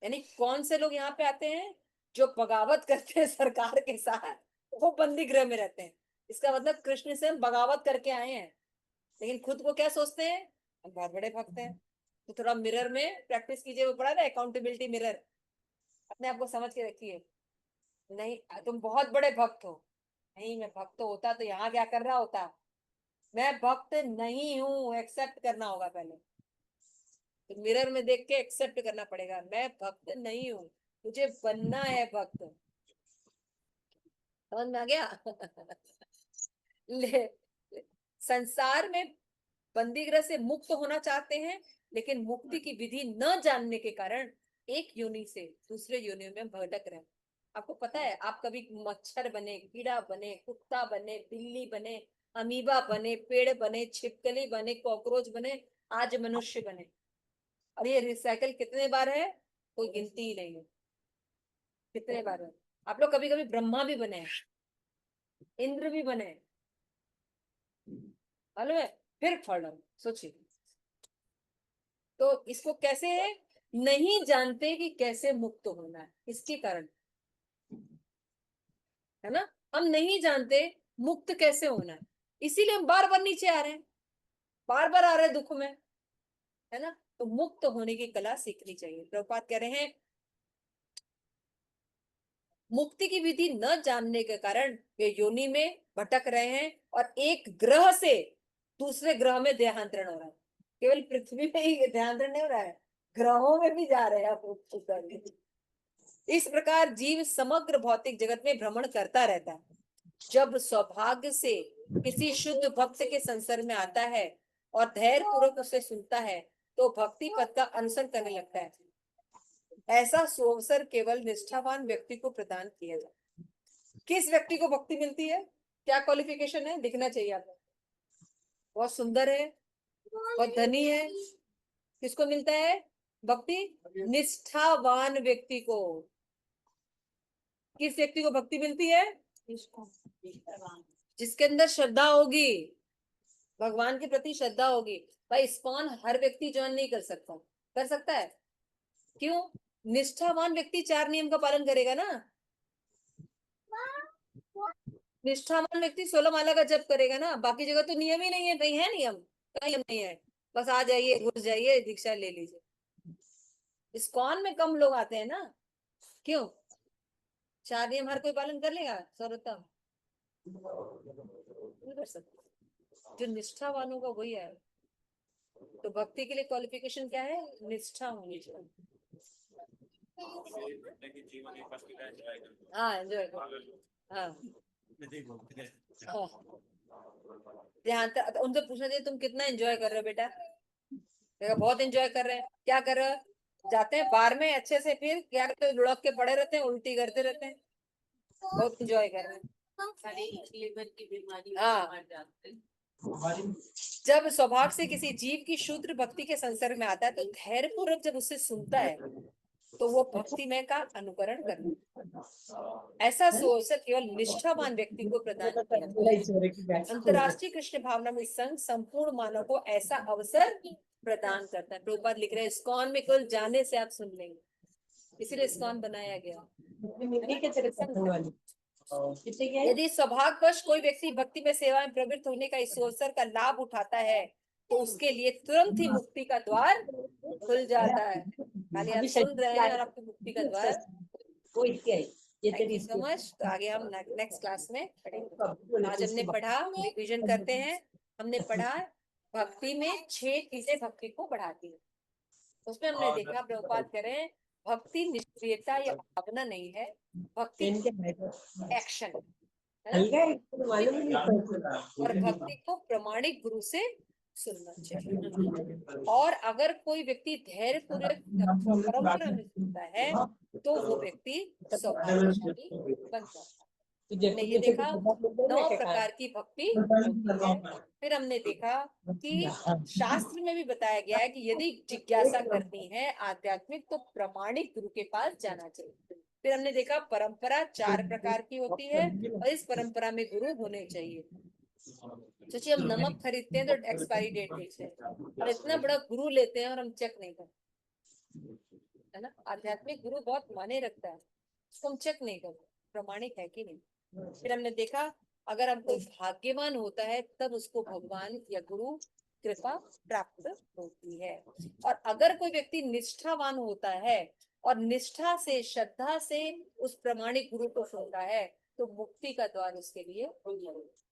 Speaker 1: यानी कौन से लोग यहाँ पे आते हैं? जो बगावत करते हैं सरकार के साथ, वो बंदी गृह में रहते हैं। इसका मतलब कृष्ण से हम बगावत करके आए हैं, लेकिन खुद को क्या सोचते हैं? हम बहुत बड़े भक्त हैं। तो थोड़ा मिरर में प्रैक्टिस कीजिए, वो पड़ा ना अकाउंटेबिलिटी मिरर, अपने आप को समझ के रखिए। नहीं तुम बहुत बड़े भक्त हो, नहीं मैं भक्त होता तो यहाँ क्या कर रहा होता? मैं भक्त नहीं हूँ, एक्सेप्ट करना होगा पहले। तो मिरर में देख के एक्सेप्ट करना पड़ेगा, मैं भक्त नहीं हूँ, मुझे बनना है भक्त। समझ में आ गया? ले, संसार में बंदीगृह से मुक्त होना चाहते हैं, लेकिन मुक्ति की विधि न जानने के कारण एक योनि से दूसरे योनि में भटक रहे हैं। आपको पता है, आप कभी मच्छर बने, कीड़ा बने, कुत्ता बने, बिल्ली बने, अमीबा बने, पेड़ बने, छिपकली बने, कॉकरोच बने, आज मनुष्य बने। और ये रिसाइकल कितने बार है? कोई गिनती ही नहीं है, कितने बार है। आप लोग कभी कभी ब्रह्मा भी बने हैं, इंद्र भी बने, मालूम है? फिर फल। सोचिए, तो इसको कैसे नहीं जानते कि कैसे मुक्त होना है, इसके कारण, है ना? हम नहीं जानते मुक्त कैसे होना है, इसीलिए हम बार बार नीचे आ रहे हैं, बार बार आ रहे हैं दुख में, है ना? तो मुक्त होने की कला सीखनी चाहिए। प्रभुपाद कह रहे हैं, मुक्ति की विधि न जानने के कारण वे योनि में भटक रहे हैं, और एक ग्रह से दूसरे ग्रह में देहांतरण हो रहा है। केवल पृथ्वी पे ही देहांतरण नहीं हो रहा है, ग्रहों में भी जा रहे हैं आप। इस प्रकार जीव समग्र भौतिक जगत में भ्रमण करता रहता है। जब सौभाग्य से किसी शुद्ध भक्त के संसर्ग में आता है और धैर्य पूर्वक उसे सुनता है, तो भक्ति पथ का अनुसरण करने लगता है। ऐसा सुअवसर केवल निष्ठावान व्यक्ति को प्रदान किया जाता है। किस व्यक्ति को भक्ति मिलती है? क्या क्वालिफिकेशन है? दिखना चाहिए आपको। बहुत सुंदर है, बहुत धनी है, किसको मिलता है भक्ति? निष्ठावान व्यक्ति को। किस व्यक्ति को भक्ति मिलती है? जिसके अंदर श्रद्धा होगी, भगवान के प्रति श्रद्धा होगी। भाई इस्कॉन हर व्यक्ति ज्वाइन नहीं कर सकता, कर सकता है? क्यों? निष्ठावान व्यक्ति 4 नियम का पालन करेगा ना। निष्ठावान व्यक्ति 16 माला का जप करेगा ना। बाकी जगह तो नियम ही नहीं है, कहीं है नियम? कहीं नियम नहीं है, बस आ जाइए, घुस जाइए, दीक्षा ले लीजिए। इस्कॉन में कम लोग आते हैं ना, क्यों? 4 नियम हर कोई पालन कर लेगा सर्वोत्तम? नहीं कर सकता। जो निष्ठावानों का वही है। तो भक्ति के लिए क्वालिफिकेशन क्या है? निष्ठा होनी चाहिए। हाँ एंजॉय करो, हाँ ध्यान। उनसे पूछना चाहिए तुम कितना एंजॉय कर रहे हो बेटा? देखा बहुत एंजॉय कर रहे हैं। क्या कर रहे हो? जाते हैं बार में अच्छे से, फिर क्या करते हैं? लुढ़क के पड़े रहते हैं, उल्टी करते रहते हैं। बहुत एंजॉय कर रहे हैं।
Speaker 3: लिवर की बीमारी
Speaker 1: हाँ।
Speaker 3: मर जाते हैं।
Speaker 1: जब सौभाग्य से किसी जीव की शूद्र भक्ति के संसर्ग में आता है तो धैर्य पूर्वक जब उससे सुनता है तो वो भक्तिमय का अनुकरण करता है। ऐसा सुअवसर केवल निष्ठावान व्यक्ति को प्रदान किया जाता है। अंतर्राष्ट्रीय कृष्ण भावनामृत संघ संपूर्ण मानव को ऐसा अवसर प्रदान करता है। प्रभुपाद लिख रहे हैं इस्कॉन में केवल जाने से आप सुन लेंगे, इसीलिए इस्कॉन बनाया गया। यदि सौभाग्यवश कोई व्यक्ति भक्ति में सेवा में प्रवृत्त होने का इस अवसर का लाभ उठाता है तो उसके लिए तुरंत ही मुक्ति का द्वार खुल जाता है। खाली आप सुन रहे हैं और आपको मुक्ति का द्वार। समझ तो आगे हम नेक्स्ट क्लास में पढ़ेंगे। आज हमने पढ़ा, रिवीजन करते हैं। हमने पढ़ा भक्ति में 6 चीजें भक्ति को बढ़ाती है। उसमें हमने देखा प्रभुपाद करें भक्ति निष्क्रियता या भावना नहीं है, भक्ति एक्शन है ना? और भक्ति को प्रमाणिक गुरु से सुनना चाहिए। और अगर कोई व्यक्ति धैर्य पूर्वक परंपरा में सुनता है तो वो व्यक्ति सौभाग्यशाली बन जाता है। हमने ये देखा 9 प्रकार की भक्ति होती है। फिर हमने देखा कि शास्त्र में भी बताया गया है कि यदि जिज्ञासा करनी है आध्यात्मिक तो प्रमाणिक गुरु के पास जाना चाहिए। फिर हमने देखा परंपरा 4 प्रकार की होती है और इस परंपरा में गुरु होने चाहिए। सोचिए हम नमक खरीदते हैं तो एक्सपायरी डेट देखते हैं और इतना बड़ा गुरु लेते हैं और हम चेक नहीं करते, है ना? आध्यात्मिक गुरु बहुत माने रखता है, उसको हम चेक नहीं करते प्रमाणिक है कि नहीं। फिर हमने देखा अगर हम कोई भाग्यवान होता है तब उसको भगवान या गुरु कृपा प्राप्त होती है। और अगर कोई व्यक्ति निष्ठावान होता है और निष्ठा से श्रद्धा से उस प्रमाणिक गुरु को सुनता है तो मुक्ति का द्वार उसके लिए खुल जाएगा।